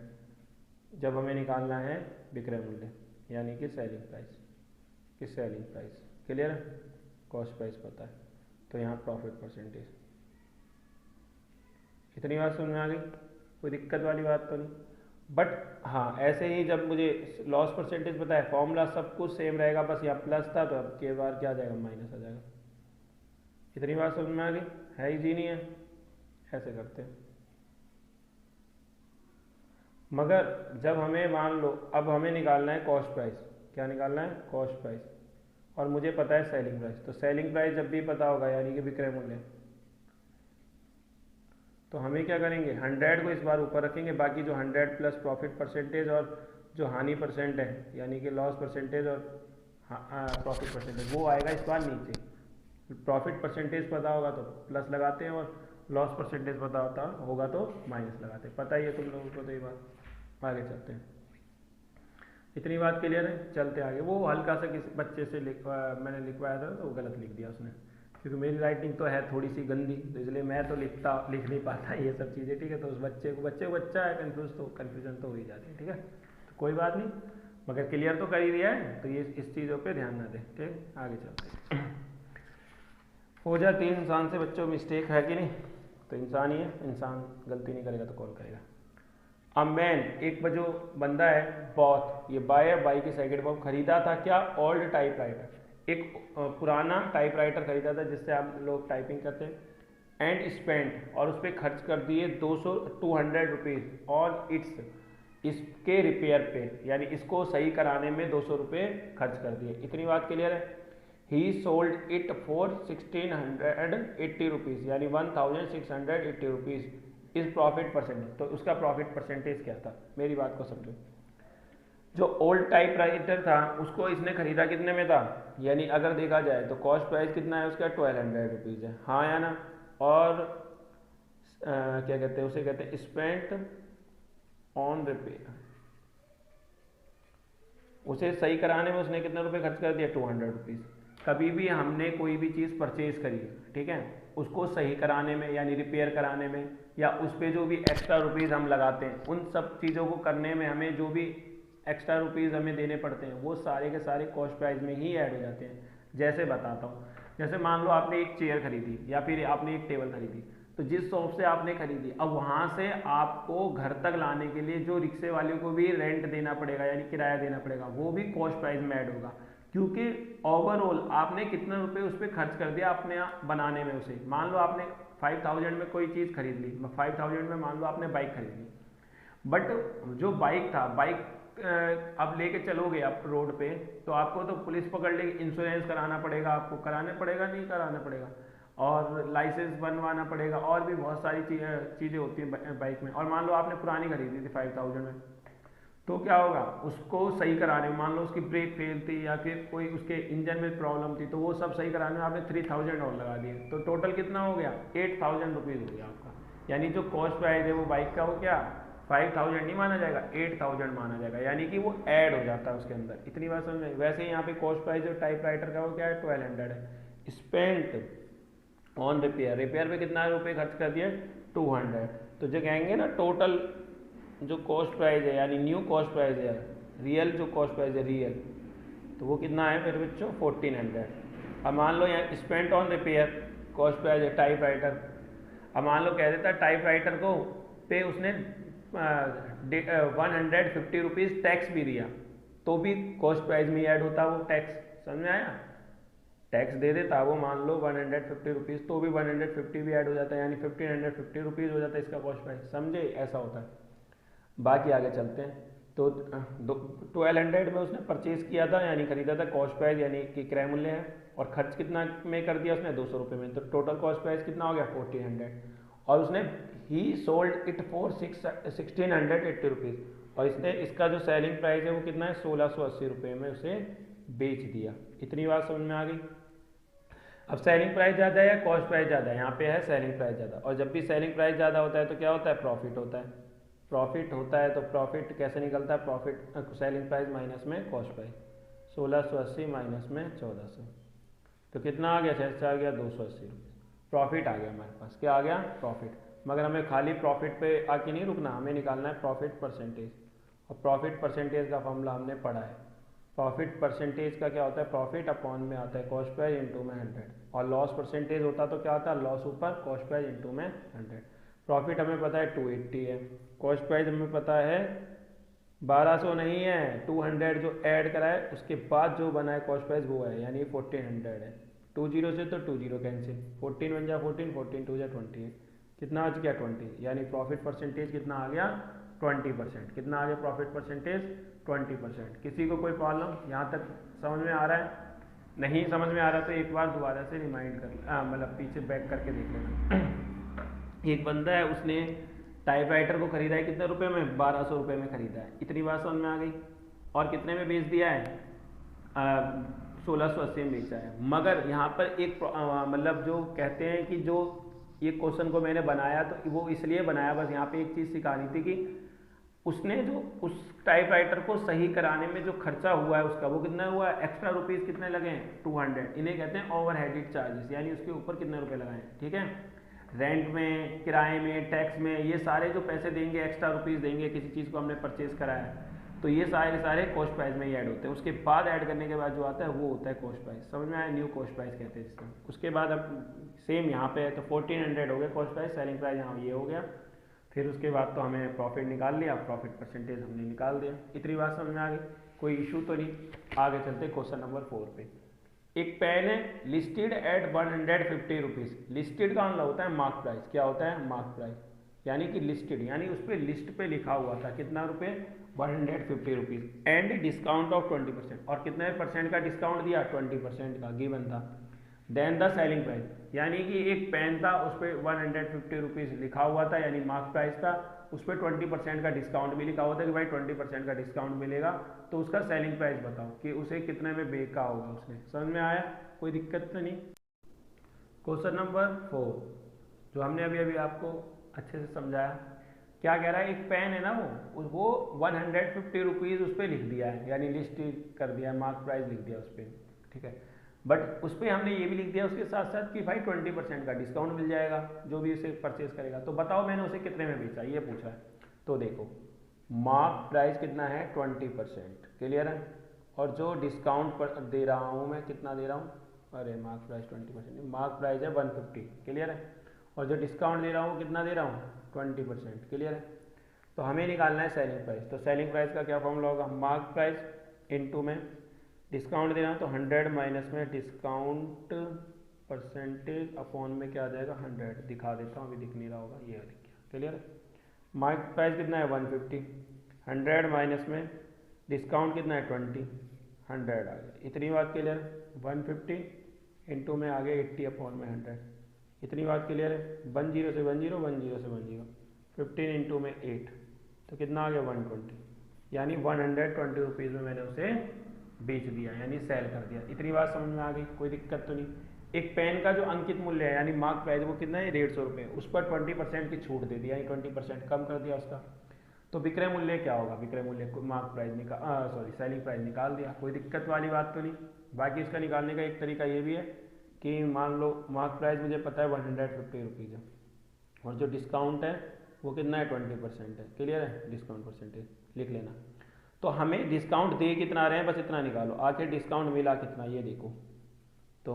S1: जब हमें निकालना है विक्रय मूल्य, यानी कि सेलिंग प्राइस, कि सेलिंग प्राइस क्लियर है, कॉस्ट प्राइस पता है, तो यहाँ प्रॉफिट परसेंटेज। इतनी बात समझ में आ गई, कोई दिक्कत वाली बात तो नहीं। बट हाँ, ऐसे ही जब मुझे लॉस परसेंटेज पता है, फॉर्मूला सब कुछ सेम रहेगा, बस यहाँ प्लस था तो अब के बार क्या आ जाएगा, माइनस आ जाएगा। इतनी बात समझ में आ गई, है ही जी नहीं है, ऐसे करते हैं। मगर जब हमें मान लो अब हमें निकालना है कॉस्ट प्राइस, क्या निकालना है, कॉस्ट प्राइस, और मुझे पता है सेलिंग प्राइस। तो सेलिंग प्राइस जब भी पता होगा, यानी कि विक्रय मूल्य, तो हमें क्या करेंगे, 100 को इस बार ऊपर रखेंगे, बाकी जो 100 प्लस प्रॉफिट परसेंटेज और जो हानि परसेंट है, यानी कि लॉस परसेंटेज और प्रॉफिट परसेंटेज, वो आएगा इस बार नीचे। प्रॉफिट परसेंटेज पता होगा तो प्लस लगाते हैं, और लॉस परसेंटेज पता होगा तो माइनस लगाते हैं। पता ही है तुम लोगों को तो ये बात। आगे चलते हैं, इतनी बात क्लियर है। चलते आगे। वो हल्का सा किसी बच्चे से मैंने लिखवाया था तो वो गलत लिख दिया उसने, क्योंकि मेरी राइटिंग तो है थोड़ी सी गंदी, तो इसलिए मैं तो लिख नहीं पाता ये सब चीज़ें, ठीक है। तो उस बच्चा है कन्फ्यूजन तो हो ही जाती है, ठीक है। तो कोई बात नहीं, मगर क्लियर तो कर ही दिया है, तो ये इस चीज़ों पे ध्यान ना दें, ठीक। आगे चलते हैं। हो जाती है इंसान से बच्चों मिस्टेक, है कि नहीं। तो इंसान ही है, इंसान गलती नहीं करेगा तो कौन करेगा। अ मैन, एक जो बंदा है, बॉथ, ये बाई की सेकंड फॉर्म, खरीदा था क्या, ओल्ड टाइपराइटर, एक पुराना टाइपराइटर खरीदा था जिससे आप लोग टाइपिंग करते हैं, एंड स्पेंट, और उस पर खर्च कर दिए 200 रुपीज़ और इसके रिपेयर पे, यानी इसको सही कराने में 200 रुपये खर्च कर दिए। इतनी बात क्लियर है। ही सोल्ड इट फॉर 1680 रुपीज़, यानी 1680 रुपीज़ इस प्रॉफिट परसेंटेज। तो उसका प्रॉफिट परसेंटेज क्या था, मेरी बात को समझो। जो ओल्ड टाइप राइटर था उसको इसने खरीदा कितने में था, यानी अगर देखा जाए तो कॉस्ट प्राइस कितना है उसका 1200 रुपीज़ है, हाँ या ना। और क्या कहते हैं उसे, कहते हैं स्पेंट ऑन रिपेयर, उसे सही कराने में उसने कितने रुपए खर्च कर दिया, 200 रुपीज़। कभी भी हमने कोई भी चीज़ परचेज करी, ठीक है, उसको सही कराने में यानी रिपेयर कराने में, या उस पर जो भी एक्स्ट्रा रुपीज़ हम लगाते हैं, उन सब चीज़ों को करने में हमें जो भी एक्स्ट्रा रुपीज़ हमें देने पड़ते हैं वो सारे के सारे कॉस्ट प्राइस में ही ऐड हो जाते हैं। जैसे बताता हूँ, जैसे मान लो आपने एक चेयर खरीदी या फिर आपने एक टेबल खरीदी, तो जिस शॉप से आपने खरीदी, अब वहाँ से आपको घर तक लाने के लिए जो रिक्शे वाले को भी रेंट देना पड़ेगा यानी किराया देना पड़ेगा, वो भी कॉस्ट प्राइस में ऐड होगा, क्योंकि ओवरऑल आपने कितने रुपए उस पर खर्च कर दिया अपने बनाने में। उसे मान लो आपने 5000 में कोई चीज़ खरीद ली, 5000 में मान लो आपने बाइक खरीद ली, बट जो बाइक था, बाइक अब लेके चलोगे आप रोड पे, तो आपको तो पुलिस पकड़ लेगी, इंश्योरेंस कराना पड़ेगा, आपको कराना पड़ेगा नहीं कराना पड़ेगा, और लाइसेंस बनवाना पड़ेगा, और भी बहुत सारी चीज़ें होती हैं बाइक में। और मान लो आपने पुरानी खरीदी थी 5000 में, तो क्या होगा, उसको सही कराने में मान लो उसकी ब्रेक फेल थी या फिर कोई उसके इंजन में प्रॉब्लम थी, तो वो सब सही कराने में आपने 3000 और लगा दिए, तो टोटल कितना हो गया, 8000 रुपीज़ हो गया आपका। यानी जो कॉस्ट प्राइस है वो बाइक का, वो क्या 5000 नहीं माना जाएगा, 8000 माना जाएगा, यानी कि वो ऐड हो जाता है उसके अंदर। इतनी बात समझ में। वैसे ही यहाँ पे कॉस्ट प्राइस जो टाइप राइटर का वो क्या है, 1200 है। स्पेंट ऑन रिपेयर, रिपेयर पे कितना रुपये खर्च कर दिया, 200। तो जो कहेंगे ना टोटल जो कॉस्ट प्राइस है यानी न्यू कॉस्ट प्राइस है, रियल जो कॉस्ट प्राइस है रियल, तो वो कितना है मेरे बच्चों, 1400। अब मान लो यहाँ spent on repair cost price है टाइप राइटर, अब मान लो कह देता टाइप राइटर को पे उसने 150 रुपीज़ टैक्स भी दिया, तो भी कॉस्ट प्राइस में ऐड होता वो टैक्स, समझ में आया। टैक्स दे देता वो मान लो 150 रुपीज़, तो भी 150 भी ऐड हो जाता है, यानी 1550 रुपीज़ हो जाता है इसका कॉस्ट प्राइस, समझे, ऐसा होता है। बाकी आगे चलते हैं। तो 1200 में उसने परचेज किया था यानी खरीदा था, कॉस्ट प्राइस यानी कि क्रय मूल्य है, और खर्च कितना में कर दिया उसने, 200 रुपये में, तो टोटल कॉस्ट प्राइस कितना हो गया, 1400। और उसने ही सोल्ड इट फॉर 1680 रुपीज़, और इसने इसका जो सेलिंग प्राइस है वो कितना है, 1680 रुपये में उसे बेच दिया। इतनी बात समझ में आ गई। अब सेलिंग प्राइस ज़्यादा है या कॉस्ट प्राइस ज़्यादा है, यहाँ पे है सेलिंग प्राइस ज़्यादा, और जब भी सेलिंग प्राइस ज़्यादा होता है तो क्या होता है, प्रॉफिट होता है। प्रॉफिट होता है तो प्रॉफिट कैसे निकलता है, प्रॉफिट सेलिंग प्राइस माइनस में कॉस्ट प्राइस, 1680 माइनस में 1400, तो कितना आ गया, 6 आ गया 280 रुपये, प्रॉफिट आ गया हमारे पास। क्या आ गया, प्रॉफिट। मगर हमें खाली प्रॉफिट पे आके नहीं रुकना, हमें निकालना है प्रॉफिट परसेंटेज, और प्रॉफिट परसेंटेज का फॉर्मूला हमने पढ़ा है। प्रॉफिट परसेंटेज का क्या होता है, प्रॉफिट अपॉन में आता है कॉस्ट प्राइस इंटू में 100, और लॉस परसेंटेज होता तो क्या होता है, लॉस ऊपर कॉस्ट प्राइस इंटू में 100। प्रॉफिट हमें पता है 280 है, कॉस्ट प्राइस हमें पता है 1200 नहीं है, 200 जो ऐड करा है उसके बाद जो बना है कॉस्ट प्राइस वो है, यानी 1400 है। 20 से तो 20 कैंसिल, 14 बन जा 14, 14 2 जा 20 है, कितना आ गया 20, यानी प्रॉफिट परसेंटेज कितना आ गया, 20%। कितना आ गया प्रॉफिट परसेंटेज, 20%। किसी को कोई प्रॉब्लम यहाँ तक समझ में आ रहा है, नहीं समझ में आ रहा तो एक बार दोबारा से रिमाइंड कर, मतलब पीछे बैक करके देख लेना। एक बंदा है, उसने टाइपराइटर को खरीदा है कितने रुपए में, 1200 रुपये में खरीदा है, इतनी बात समझ में आ गई। और कितने में बेच दिया है, 1680 में बेचा है। मगर यहाँ पर एक मतलब जो कहते हैं कि जो ये क्वेश्चन को मैंने बनाया तो वो इसलिए बनाया, बस यहाँ पे एक चीज़ सिखानी थी कि उसने जो उस टाइपराइटर को सही कराने में जो खर्चा हुआ है उसका वो कितना हुआ है, एक्स्ट्रा रुपीज़ कितने लगे हैं, 200। इन्हें कहते हैं ओवर हेडेड चार्जेस, यानी उसके ऊपर कितने रुपए लगाए हैं, ठीक है। रेंट में, किराए में, टैक्स में, ये सारे जो पैसे देंगे, एक्स्ट्रा रुपीज़ देंगे, किसी चीज़ को हमने परचेज कराया, तो ये सारे कॉस्ट प्राइस में ही ऐड होते हैं। उसके बाद ऐड करने के बाद जो आता है वो होता है कॉस्ट प्राइस, समझ में आया, न्यू कॉस्ट प्राइस कहते हैं इसको। उसके बाद अब सेम यहाँ पे है, तो 1400 हो गया कॉस्ट प्राइस, सेलिंग प्राइस यहाँ ये हो गया। फिर उसके बाद तो हमें प्रॉफिट निकाल लिया, प्रॉफिट परसेंटेज हमने निकाल दिया। इतनी बात समझ में आ गई, कोई इशू तो नहीं। आगे चलते क्वेश्चन नंबर 4 पे। एक पेन है लिस्टेड एट 150 रुपीज़। लिस्टेड का मतलब होता है मार्क प्राइस। क्या होता है, मार्क प्राइस, यानी कि लिस्टेड, यानी उस पर लिस्ट पे लिखा हुआ था कितना रुपए, 150 रुपीज़ एंड डिस्काउंट ऑफ 20%, और कितने परसेंट का डिस्काउंट दिया, 20% का गिवन था। देन द सेलिंग प्राइस, यानी कि एक पेन था उस पर 150 रुपीज़ लिखा हुआ था, यानी मार्क प्राइस था, उस पर 20% का डिस्काउंट भी लिखा होता है कि भाई 20% का डिस्काउंट मिलेगा, तो उसका सेलिंग प्राइस बताओ कि उसे कितने में बेचा होगा उसने। समझ में आया, कोई दिक्कत तो नहीं। क्वेश्चन नंबर 4 जो हमने अभी अभी आपको अच्छे से समझाया, क्या कह रहा है, एक पेन है ना वो 150 रुपीज़ उस पर लिख दिया है, यानी लिस्ट कर दिया है, मार्क प्राइस लिख दिया उस पर, ठीक है। बट उस पर हमने ये भी लिख दिया उसके साथ साथ कि भाई 20% का डिस्काउंट मिल जाएगा जो भी उसे परचेज करेगा। तो बताओ मैंने उसे कितने में बेचा, ये पूछा है। तो देखो मार्क प्राइस कितना है 20%, क्लियर है। और जो डिस्काउंट पर दे रहा हूँ मैं, कितना दे रहा हूँ, अरे मार्क प्राइस 20%, मार्क प्राइस है 150, क्लियर है। और जो डिस्काउंट दे रहा हूँ कितना दे रहा हूँ 20%, क्लियर है। तो हमें निकालना है सेलिंग प्राइस। तो सेलिंग प्राइस का क्या फॉर्मूला होगा, मार्क प्राइस इनटू में डिस्काउंट देना है तो 100 माइनस में डिस्काउंट परसेंटेज अपॉन में क्या आ जाएगा 100, दिखा देता हूँ, अभी दिख नहीं रहा होगा, ये दिख गया, क्लियर है। मार्क प्राइस कितना है 150, 100 माइनस में डिस्काउंट कितना है 20, 100 आ गया, इतनी बात क्लियर है। 150 इंटू में आ गया 80 अपॉन में 100, इतनी बात क्लियर है। 10 से 10, 10 से 10, 15 इंटू में 8, तो कितना आ गया 120, यानी 120 रुपीज़ में मैंने उसे बेच दिया, यानी सेल कर दिया। इतनी बात समझ में आ गई, कोई दिक्कत तो नहीं। एक पेन का जो अंकित मूल्य है यानी मार्क प्राइस वो कितना है 150 रुपये, उस पर 20% की छूट दे दी, यानी 20% कम कर दिया उसका। तो विक्रय मूल्य क्या होगा, विक्रय मूल्य मार्क प्राइस सेलिंग प्राइस निकाल दिया, कोई दिक्कत वाली बात तो नहीं। बाकी इसका निकालने का एक तरीका ये भी है कि मान लो मार्क प्राइस मुझे पता है 150 रुपीज़ है और जो डिस्काउंट है वो कितना है 20% है, क्लियर है, डिस्काउंट परसेंटेज लिख लेना। तो हमें डिस्काउंट दे कितना रहे हैं बस इतना निकालो, आखिर डिस्काउंट मिला कितना ये देखो। तो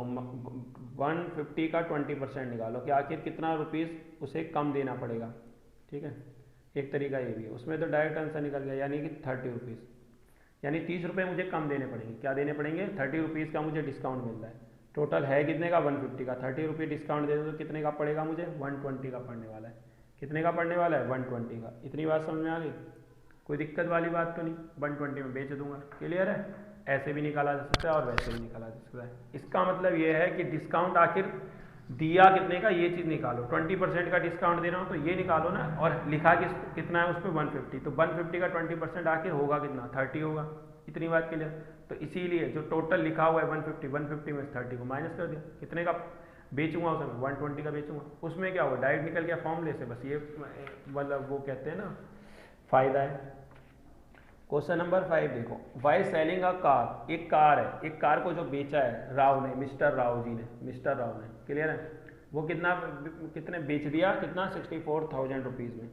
S1: 150 का 20% निकालो कि आखिर कितना रुपीज़ उसे कम देना पड़ेगा, ठीक है। एक तरीका ये भी है, उसमें तो डायरेक्ट आंसर निकल गया, यानी कि 30 रुपीज़, यानी 30 रुपये मुझे कम देने पड़ेंगे। क्या देने पड़ेंगे, 30 रुपीज़ का मुझे डिस्काउंट मिल रहा है। टोटल है कितने का 150 का, 30 रुपये डिस्काउंट दे दो तो कितने का पड़ेगा मुझे 120 का पड़ने वाला है। कितने का पड़ने वाला है 120 का। इतनी बात समझ में आ गई, कोई दिक्कत वाली बात तो नहीं, 120 में बेच दूंगा, क्लियर है। ऐसे भी निकाला जा सकता है और वैसे भी निकाला जा सकता है। इसका मतलब ये है कि डिस्काउंट आखिर दिया कितने का ये चीज़ निकालो, 20% का डिस्काउंट दे रहा हूँ तो ये निकालो ना, और लिखा कितना है उस पर 150, तो 150 का 20% आखिर होगा कितना 30 होगा। इतनी बात क्लियर। तो इसीलिए जो टोटल लिखा हुआ है 150 में 30 को माइनस कर दिया, कितने का बेचूंगा उसे 120 का बेचूंगा। उसमें क्या हुआ डायरेक्ट निकल गया फॉर्मूले से, बस ये मतलब वो कहते हैं ना फायदा है। क्वेश्चन नंबर 5 देखो, वाई सेलिंग अ कार, एक कार है, एक कार को जो बेचा है राव ने, मिस्टर राव जी ने, मिस्टर राव ने, क्लियर है। वो कितने बेच दिया, कितना 64,000 रुपीज़ में,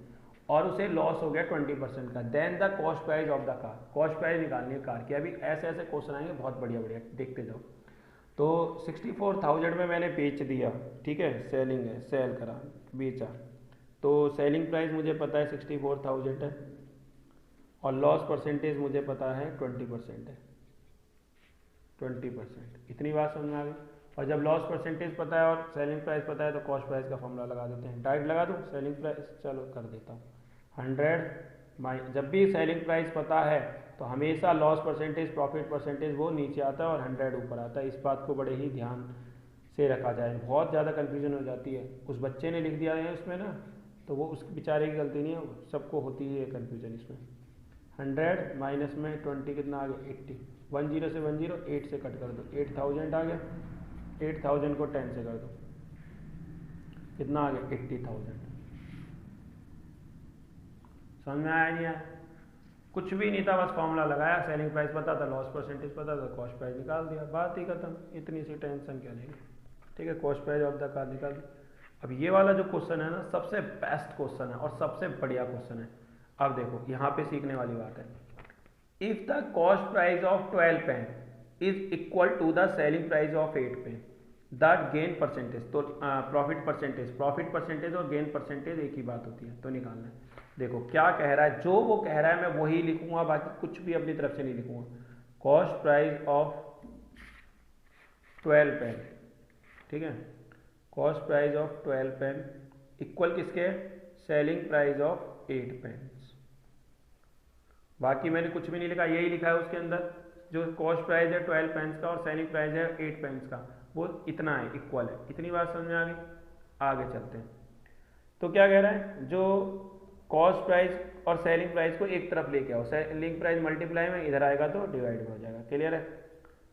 S1: और उसे लॉस हो गया 20% का। Then the cost price of the car, cost price निकालनी है कार की। अभी ऐसे ऐसे क्वेश्चन आएंगे बहुत बढ़िया बढ़िया, देखते जाओ। तो 64,000 में मैंने बेच दिया, ठीक है, सेलिंग है, सेल करा, बेचा, तो सेलिंग प्राइस मुझे पता है 64,000 है और लॉस परसेंटेज मुझे पता है 20% है, 20%। इतनी बात समझ में आ गई। और जब लॉस परसेंटेज पता है और सेलिंग प्राइस पता है तो कॉस्ट प्राइस का फॉर्मूला लगा देते हैं। डायरेक्ट लगा दूँ सेलिंग प्राइस, चलो कर देता हूँ 100 जब भी सेलिंग प्राइस पता है तो हमेशा लॉस परसेंटेज प्रॉफिट परसेंटेज वो नीचे आता है और 100 ऊपर आता है। इस बात को बड़े ही ध्यान से रखा जाए, बहुत ज़्यादा कन्फ्यूजन हो जाती है। उस बच्चे ने लिख दिया है उसमें ना, तो वो उस बेचारे की गलती नहीं है, सबको होती है कन्फ्यूजन इसमें। 100 माइनस में 20 कितना आ गया 80, 10 से 10 8 से कट कर दो, 8000 आ गया, 8000 को 10 से कर दो, कितना आ गया 80,000। समझ में आया नहीं आया, कुछ भी नहीं था, बस फॉर्मूला लगाया, सेलिंग प्राइस पता था, लॉस परसेंटेज पता था, कॉस्ट प्राइस निकाल दिया, बात ही खत्म। इतनी सी टेंशन क्या लेंगे, ठीक है। Cost price of the car निकाल दी। अब ये वाला जो क्वेश्चन है ना सबसे बेस्ट क्वेश्चन है और सबसे बढ़िया क्वेश्चन है। अब देखो यहाँ पे सीखने वाली बात है। If the cost price of 12 pen is equal to the selling price of 8 pen, the gain percentage, तो प्रॉफिट परसेंटेज और गेन परसेंटेज एक ही बात होती है, तो निकालना है। देखो क्या कह रहा है, जो वो कह रहा है मैं वही लिखूंगा, बाकी कुछ भी अपनी तरफ से नहीं लिखूंगा। कॉस्ट प्राइस ऑफ 12 पेन, ठीक है, cost price of 12 pen equal किसके, सेलिंग प्राइस ऑफ 8 पेन। बाकी मैंने कुछ भी नहीं लिखा, यही लिखा है उसके अंदर, जो कॉस्ट प्राइस है 12 पेन्स का और सेलिंग प्राइस है 8 पेन्स का, वो इतना है, इक्वल है। इतनी बात समझ में आ गई, आगे चलते हैं। तो क्या कह रहा है, जो कॉस्ट प्राइस और सेलिंग प्राइस को एक तरफ लेके आओ, सेलिंग प्राइस मल्टीप्लाई में इधर आएगा तो डिवाइड में हो जाएगा। क्लियर है?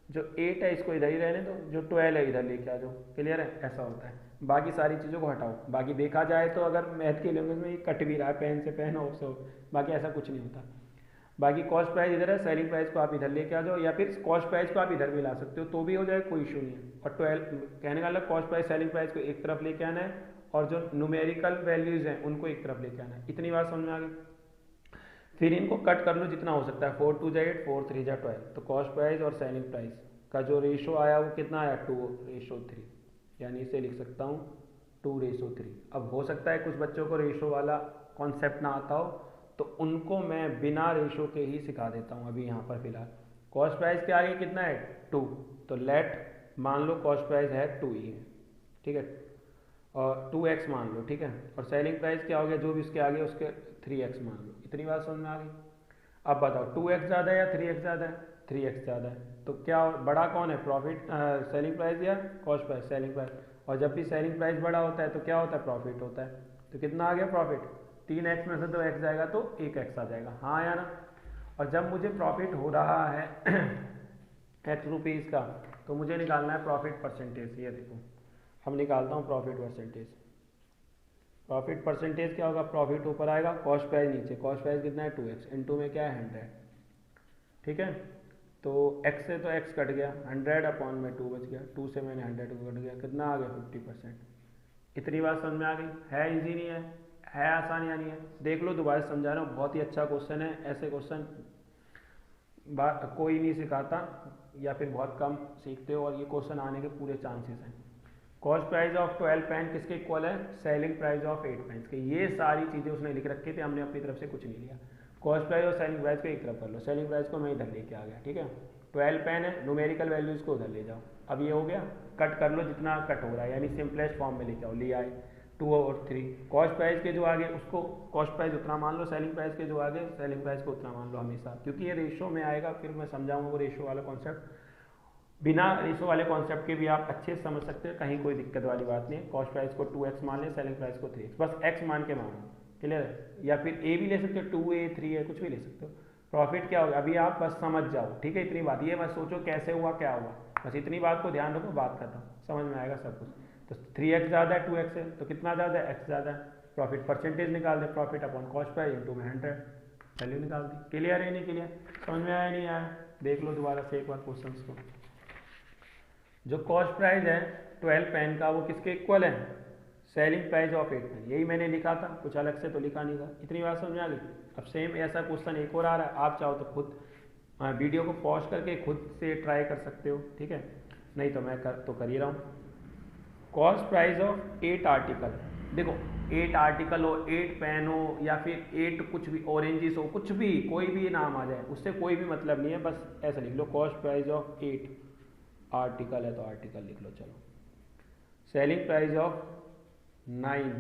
S1: जो 8 है इसको इधर ही रहने दो, जो 12 है इधर लेके आ जाओ। क्लियर है? ऐसा होता है। बाकी सारी चीज़ों को हटाओ। बाकी देखा जाए तो अगर मैथ की लैंग्वेज में ये कट भी रहा है पेन से पेन और से, बाकी ऐसा कुछ नहीं होता। बाकी कॉस्ट प्राइस इधर है, सेलिंग प्राइस को आप इधर लेके आ जाओ, या फिर कॉस्ट प्राइस को आप इधर भी ला सकते हो तो भी हो जाए, कोई इशू नहीं है। और 12 कहने का मतलब कॉस्ट प्राइस सेलिंग प्राइस को एक तरफ लेके आना है और जो न्यूमेरिकल वैल्यूज हैं उनको एक तरफ लेके आना है। इतनी बात समझ में आ गई? फिर इनको कट कर लो जितना हो सकता है, 4 2 जा 8, 4 3 जा 12। तो कॉस्ट प्राइस और सेलिंग प्राइस का जो रेशो आया वो कितना आया, 2:3, यानी इसे लिख सकता हूँ 2:3। अब हो सकता है कुछ बच्चों को रेशो वाला कॉन्सेप्ट ना आता हो, तो उनको मैं बिना रेशो के ही सिखा देता हूँ अभी यहाँ पर फिलहाल। कॉस्ट प्राइस के आगे कितना है, 2, तो लेट मान लो कॉस्ट प्राइस है 2 ही है, ठीक है, और 2x मान लो, ठीक है। और सेलिंग प्राइस क्या हो गया, जो भी उसके आगे उसके 3x मान लो। इतनी बात समझ में आ गई? अब बताओ 2x ज़्यादा है या 3x ज़्यादा है? 3x ज़्यादा है। तो क्या बड़ा कौन है, प्रॉफिट सेलिंग प्राइस या कॉस्ट प्राइस? Selling price. और जब भी सेलिंग प्राइस बड़ा होता है तो क्या होता है, प्रॉफिट होता है। तो कितना आ गया प्रॉफिट, 3x में से 2x जाएगा तो 1x आ जाएगा, हाँ या ना? और जब मुझे प्रॉफिट हो रहा है x रुपीज़ का, तो मुझे निकालना है प्रॉफिट परसेंटेज। ये देखो हम निकालता हूँ प्रॉफिट परसेंटेज। प्रॉफिट परसेंटेज क्या होगा, प्रॉफिट ऊपर आएगा, कॉस्ट प्राइस नीचे। कॉस्ट प्राइस कितना है, 2x, इनटू में क्या है 100, ठीक है। तो x से तो x कट गया, 100 अपॉन में 2 बच गया, 2 से मैंने 100 को कट गया, कितना आ गया 50%। इतनी बात समझ में आ गई? है इजी नहीं है आसान या नहीं है? देख लो दोबारा समझा रहा हूँ, बहुत ही अच्छा क्वेश्चन है। ऐसे क्वेश्चन कोई नहीं सिखाता या फिर बहुत कम सीखते हो, और ये क्वेश्चन आने के पूरे चांसेस हैं। कॉस्ट प्राइस ऑफ 12 पेन किसके इक्वल है, सेलिंग प्राइस ऑफ 8 पेन के। ये सारी चीज़ें उसने लिख रखी थी, हमने अपनी तरफ से कुछ नहीं लिया। कॉस्ट प्राइस और सेलिंग प्राइस को एक तरफ कर लो, सेलिंग प्राइस को मैं इधर लेके आ गया, ठीक है। 12 पेन है, न्यूमेरिकल वैल्यूज को उधर ले जाओ। अब ये हो गया, कट कर लो जितना कट हो रहा है, यानी सिंपलेस्ट फॉर्म में लेके आओ, लिया है 2 और 3। कॉस्ट प्राइस के जो आगे उसको कॉस्ट प्राइस उतना मान लो, सेलिंग प्राइस के जो आगे सेलिंग प्राइस को उतना मान लो हमेशा, क्योंकि ये रेशो में आएगा। फिर मैं समझाऊंगा वो रेशो वाला कॉन्सेप्ट। बिना रेशो वाले कॉन्सेप्ट के भी आप अच्छे से समझ सकते हैं, कहीं कोई दिक्कत वाली बात नहीं है। कॉस्ट प्राइस को 2x मान लें, सेलिंग प्राइस को 3x, बस x मान के मानो, क्लियर है। या फिर a भी ले सकते हो, 2a 3a कुछ भी ले सकते हो। प्रॉफिट क्या होगा अभी आप बस समझ जाओ, ठीक है। इतनी बात, ये मत सोचो कैसे हुआ क्या हुआ, बस इतनी बात को ध्यान रखो, बात खत्म, समझ में आएगा सब कुछ। तो 3x ज़्यादा है 2x से, तो कितना ज़्यादा है, x ज़्यादा है। प्रॉफिट परसेंटेज निकाल दे, profit upon cost price into में 100, वैल्यू निकाल दी। क्लियर है नहीं क्लियर, समझ में आया नहीं आया? देख लो दोबारा से एक बार क्वेश्चन को। जो कॉस्ट प्राइस है 12 पेन का वो किसके इक्वल है, सेलिंग प्राइस ऑफ 8 पेन। यही मैंने लिखा था, कुछ अलग से तो लिखा नहीं था। इतनी बात समझ में आ गई? अब सेम ऐसा क्वेश्चन एक और आ रहा है, आप चाहो तो खुद वीडियो को पॉज करके खुद से ट्राई कर सकते हो, ठीक है, नहीं तो मैं कर ही रहा हूँ। कॉस्ट प्राइस ऑफ 8 आर्टिकल, देखो 8 आर्टिकल हो, 8 पेन हो, या फिर 8 कुछ भी ऑरेंजेस हो, कुछ भी कोई भी नाम आ जाए, उससे कोई भी मतलब नहीं है, बस ऐसा लिख low cost price of 8 article है तो आर्टिकल लिख लो। चलो selling price of 9,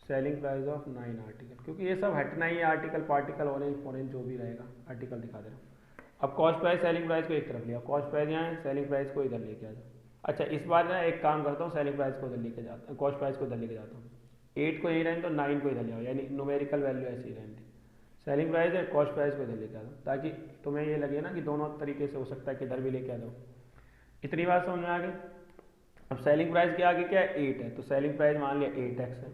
S1: selling price of 9 article, क्योंकि ये सब हटना ही है, आर्टिकल पार्टिकल ऑरेंज जो भी रहेगा, आर्टिकल दिखा दे रहा हूँ। अब कॉस्ट प्राइस सेलिंग प्राइस को एक तरफ लिया, कॉस्ट प्राइस यहाँ है, सेलिंग प्राइस को इधर लेके आ जाओ। अच्छा इस बार ना एक काम करता हूँ, सेलिंग प्राइस को इधर लेके जाता हूँ, कॉस्ट प्राइस को इधर लेके जाता हूँ। 8 को यहीं रहने तो 9 को इधर ले आओ, यानी न्यूमेरिकल वैल्यू ऐसी रहने। सेलिंग प्राइस है, कॉस्ट प्राइस को इधर लेके आ दो, ताकि तुम्हें ये लगे ना कि दोनों तरीके से हो सकता है कि इधर भी लेके आ दो। इतनी बात समझ में आ गई? अब सेलिंग प्राइस के आगे क्या है, 8 है, तो सेलिंग प्राइस मान लिया 8x है।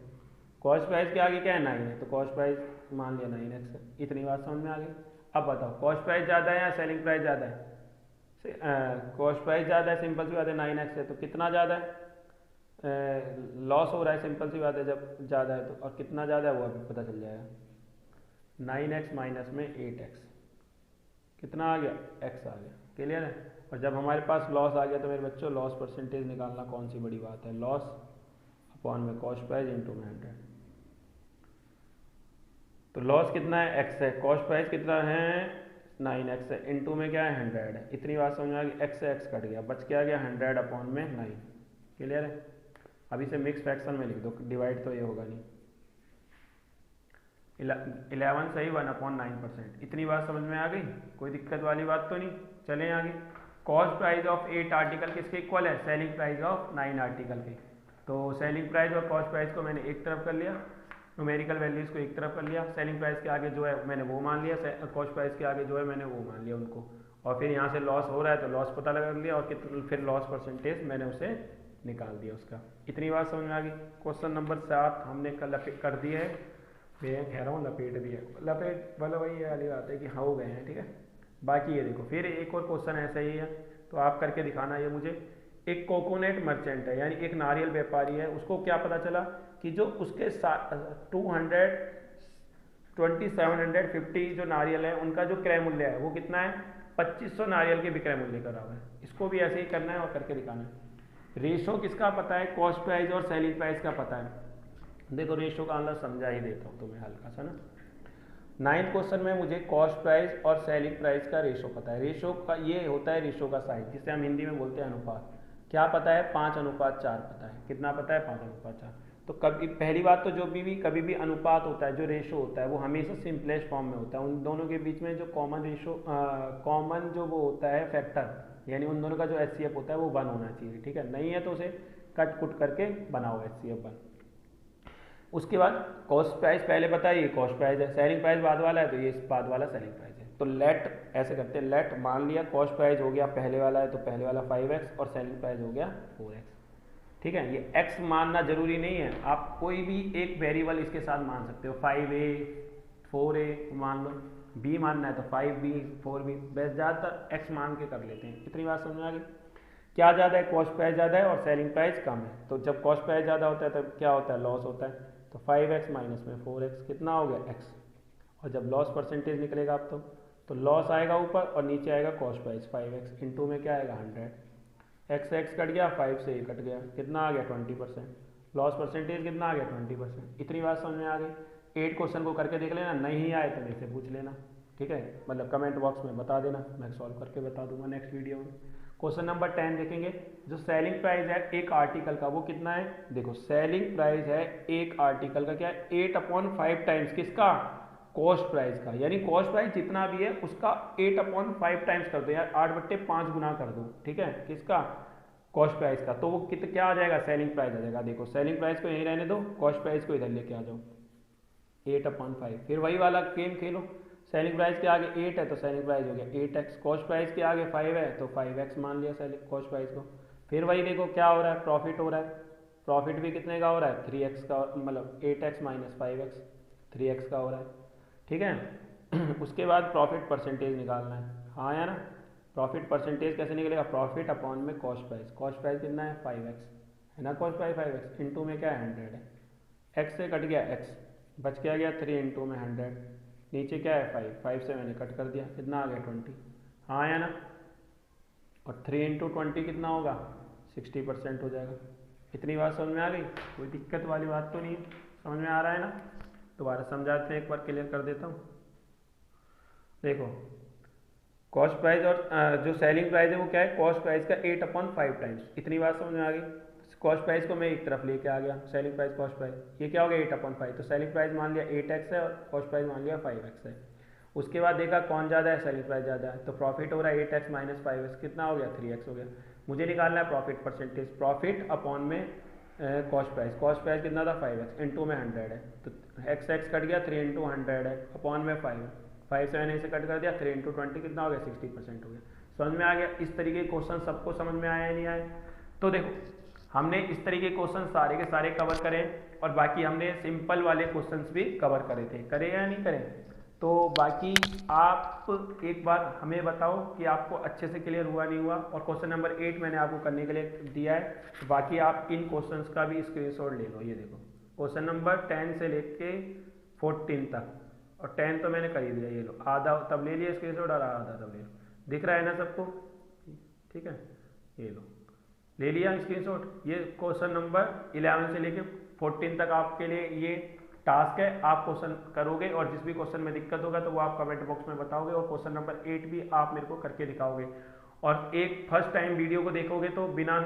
S1: कॉस्ट प्राइस के आगे क्या है, 9 है, तो कॉस्ट प्राइस मान लिया 9x है। इतनी बात समझ में आ गई? अब बताओ कॉस्ट प्राइस ज़्यादा है या सेलिंग प्राइस ज़्यादा है? कॉस्ट प्राइस ज़्यादा है, सिंपल सी बात है, 9x है, तो कितना ज़्यादा है, लॉस हो रहा है, सिंपल सी बात है, जब ज़्यादा है तो। और कितना ज़्यादा है वो अभी पता चल जाएगा। 9x माइनस में 8x कितना आ गया, x आ गया। क्लियर है? और जब हमारे पास लॉस आ गया तो मेरे बच्चों लॉस परसेंटेज निकालना कौन सी बड़ी बात है, लॉस अपॉन में कॉस्ट प्राइस इंटू में 100। तो लॉस कितना है, x है, कॉस्ट प्राइस कितना है 9x है, इंटू में क्या है 100 है। इतनी बात समझ में आ गई? x से x कट गया, बच क्या गया 100 अपॉन में 9। क्लियर है? अब इसे मिक्स फ्रैक्शन में लिख दो, डिवाइड तो ये होगा नहीं। 11 सही 1/9%। इतनी बात समझ में आ गई? कोई दिक्कत वाली बात तो नहीं? चलें आगे। कॉस्ट प्राइस ऑफ 8 आर्टिकल किसके इक्वल है, सेलिंग प्राइस ऑफ 9 आर्टिकल के। तो सेलिंग प्राइस और कॉस्ट प्राइस को मैंने एक तरफ कर लिया, न्यूमेरिकल वैल्यूज़ को एक तरफ कर लिया, सेलिंग प्राइस के आगे जो है मैंने वो मान लिया, कॉस्ट प्राइस के आगे जो है मैंने वो मान लिया उनको, और फिर यहाँ से लॉस हो रहा है तो लॉस पता लगा लिया, और फिर लॉस परसेंटेज मैंने उसे निकाल दिया उसका। इतनी बात समझ में आ गई। क्वेश्चन नंबर 7 हमने कर दिया है, मैं कह रहा हूँ लपेट दिया, लपेट मतलब वही वाली बात है कि हाँ हो गए हैं, ठीक है। बाकी ये देखो फिर एक और क्वेश्चन ऐसा ही है, तो आप करके दिखाना ये मुझे। एक कोकोनट मर्चेंट है, यानी एक नारियल व्यापारी है, उसको क्या पता चला कि जो उसके 2750 जो नारियल है उनका जो क्रय मूल्य है वो कितना है, 2500 नारियल के विक्रय मूल्य का रहा है। इसको भी ऐसे ही करना है और करके दिखाना है। रेशो किसका पता है, कॉस्ट प्राइस और सेलिंग प्राइस का पता है। देखो रेशो का अंदर समझा ही देता हूँ तुम्हें हल्का सा ना। 9th क्वेश्चन में मुझे कॉस्ट प्राइस और सेलिंग प्राइस का रेशो पता है। रेशो का ये होता है रेशो का साइन, जिसे हम हिंदी में बोलते हैं अनुपात। क्या पता है, 5:4 पता है। कितना पता है, 5:4। तो कभी पहली बात तो जो भी कभी भी अनुपात होता है, जो रेशो होता है वो हमेशा सिंपलेस्ट फॉर्म में होता है। उन दोनों के बीच में जो कॉमन जो वो होता है फैक्टर, यानी उन दोनों का जो HCF होता है वो 1 होना चाहिए, ठीक है। नहीं है तो उसे कट कुट करके बनाओ HCF 1। उसके बाद कॉस्ट प्राइस पहले बताइए, ये कॉस्ट प्राइस है, सेलिंग प्राइस बाद वाला है तो ये बाद वाला सेलिंग प्राइस है। तो लेट ऐसे करते हैं, लेट मान लिया कॉस्ट प्राइस हो गया पहले वाला है तो पहले वाला 5x और सेलिंग प्राइस हो गया 4x, ठीक है। ये x मानना जरूरी नहीं है, आप कोई भी एक वेरिएबल इसके साथ मान सकते हो, 5a 4a मान लो, b मानना है तो 5b 4b, बस ज़्यादातर x मान के कर लेते हैं। इतनी बात समझ में आ गई। क्या ज़्यादा है, कॉस्ट प्राइस ज़्यादा है और सेलिंग प्राइस कम है, तो जब कॉस्ट प्राइस ज़्यादा होता है तब क्या होता है, लॉस होता है। तो 5x माइनस में 4x कितना हो गया, x। और जब लॉस परसेंटेज निकलेगा आप तो लॉस आएगा ऊपर और नीचे आएगा कॉस्ट प्राइस, 5x इंटू में क्या आएगा 100, x से x कट गया, 5 से ये कट गया, कितना आ गया 20%, लॉस परसेंटेज कितना आ गया 20%। इतनी बात समझ में आ गई। 8 क्वेश्चन को करके देख लेना, नहीं आए तो मेरे से पूछ लेना, ठीक है, मतलब कमेंट बॉक्स में बता देना, मैं सॉल्व करके बता दूंगा नेक्स्ट वीडियो में। क्वेश्चन नंबर 10 देखेंगे। जो सेलिंग प्राइस है एक आर्टिकल का वो कितना है, देखो सेलिंग प्राइस है एक आर्टिकल का क्या है, 8/5 टाइम्स किसका, कॉस्ट प्राइस का। यानी कॉस्ट प्राइस जितना भी है उसका 8/5 टाइम्स कर दो यार, 8/5 गुना कर दो, ठीक है, किसका, कॉस्ट प्राइस का। तो वो क्या आ जाएगा, सेलिंग प्राइस आ जाएगा। देखो सेलिंग प्राइस को यहीं रहने दो, कॉस्ट प्राइस को इधर लेके आ जाओ, 8/5। फिर वही वाला गेम खेलो, सेलिंग प्राइस के आगे 8 है तो सेलिंग प्राइस हो गया 8x, कॉस्ट प्राइस के आगे 5 है तो 5x मान लिया सेलिंग कॉस्ट प्राइस को। फिर वही देखो क्या हो रहा है, प्रॉफिट हो रहा है, प्रॉफिट भी कितने का हो रहा है, 3x का, मतलब 8x माइनस 5x 3x का हो रहा है, ठीक है। उसके बाद प्रॉफिट परसेंटेज निकालना है, हाँ या ना। प्रॉफिट परसेंटेज कैसे निकलेगा, प्रॉफिट अपॉन में कॉस्ट प्राइस, कॉस्ट प्राइस कितना है 5x है ना, कॉस्ट प्राइस 5x इंटू में क्या है 100 है, x से कट गया x, बच क्या गया 3 इंटू में 100, नीचे क्या है 5 से मैंने कट कर दिया, कितना आ गया 20, हाँ या ना। और 3 इंटू 20 कितना होगा 60% हो जाएगा। इतनी बात समझ में आ गई, कोई दिक्कत वाली बात तो नहीं, समझ में आ रहा है ना। दोबारा समझाते हैं, एक बार क्लियर कर देता हूँ। देखो कॉस्ट प्राइस और जो सेलिंग प्राइस है वो क्या है, कॉस्ट प्राइस का 8/5 टाइम्स। इतनी बात समझ में आ गई। कॉस्ट प्राइस को मैं एक तरफ लेके आ गया, सेलिंग प्राइस कॉस्ट प्राइस, ये क्या हो गया 8/5, तो सेलिंग प्राइस मान लिया 8x है और कॉस्ट प्राइस मान लिया 5x है। उसके बाद देखा कौन ज़्यादा है, सेलिंग प्राइस ज़्यादा है, तो प्रॉफिट हो रहा है 8x माइनस 5x, कितना हो गया 3x हो गया। मुझे निकालना है प्रॉफिट परसेंटेज, प्रॉफिट अपॉन में कॉस्ट प्राइस, कॉस्ट प्राइस कितना था 5x इंटू में 100 है, तो x कट गया, 3 इंटू 100 है अपॉन में 5 से मैंने इसे कट कर दिया, 3 इंटू 20 कितना हो गया 60% हो गया। समझ में आ गया। इस तरीके के क्वेश्चन सबको समझ में आया या नहीं आए। तो देखो हमने इस तरीके के क्वेश्चन सारे के सारे कवर करें और बाकी हमने सिंपल वाले क्वेश्चंस भी कवर करे थे, करे या नहीं करे। तो बाकी आप एक बार हमें बताओ कि आपको अच्छे से क्लियर हुआ नहीं हुआ। और क्वेश्चन नंबर 8 मैंने आपको करने के लिए दिया है, तो बाकी आप इन क्वेश्चंस का भी स्क्रीनशॉट ले लो। ये देखो क्वेश्चन नंबर 10 से लेके 14 तक, और 10 तो मैंने कर ही दिया, ये लो आधा तब ले लिया स्क्रीनशॉट और आधा तब ले लो, दिख रहा है ना सबको, ठीक है, ये लो ले लिया स्क्रीनशॉट। ये क्वेश्चन नंबर 11 से लेके 14 तक आपके लिए ये टास्क है, आप क्वेश्चन करोगे और जिस भी क्वेश्चन में दिक्कत होगा तो वो आप कमेंट बॉक्स में बताओगे, और क्वेश्चन नंबर 8 भी आप मेरे को करके दिखाओगे। और एक फर्स्ट टाइम वीडियो को देखोगे तो बिना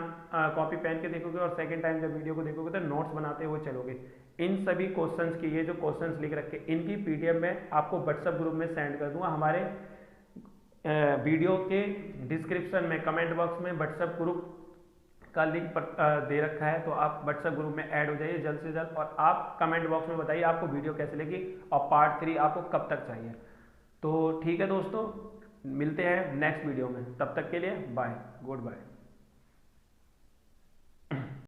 S1: कॉपी पेन के देखोगे, और सेकंड टाइम जब वीडियो को देखोगे तो नोट्स बनाते हुए चलोगे। इन सभी क्वेश्चंस की, ये जो क्वेश्चंस लिख रखे इनकी PDF में आपको व्हाट्सएप ग्रुप में सेंड कर दूंगा। हमारे वीडियो के डिस्क्रिप्शन में कमेंट बॉक्स में व्हाट्सएप ग्रुप का लिंक दे रखा है, तो आप व्हाट्सएप ग्रुप में ऐड हो जाइए जल्द से जल्द। और आप कमेंट बॉक्स में बताइए आपको वीडियो कैसे लगी और पार्ट 3 आपको कब तक चाहिए। तो ठीक है दोस्तों, मिलते हैं नेक्स्ट वीडियो में, तब तक के लिए बाय, गुड बाय।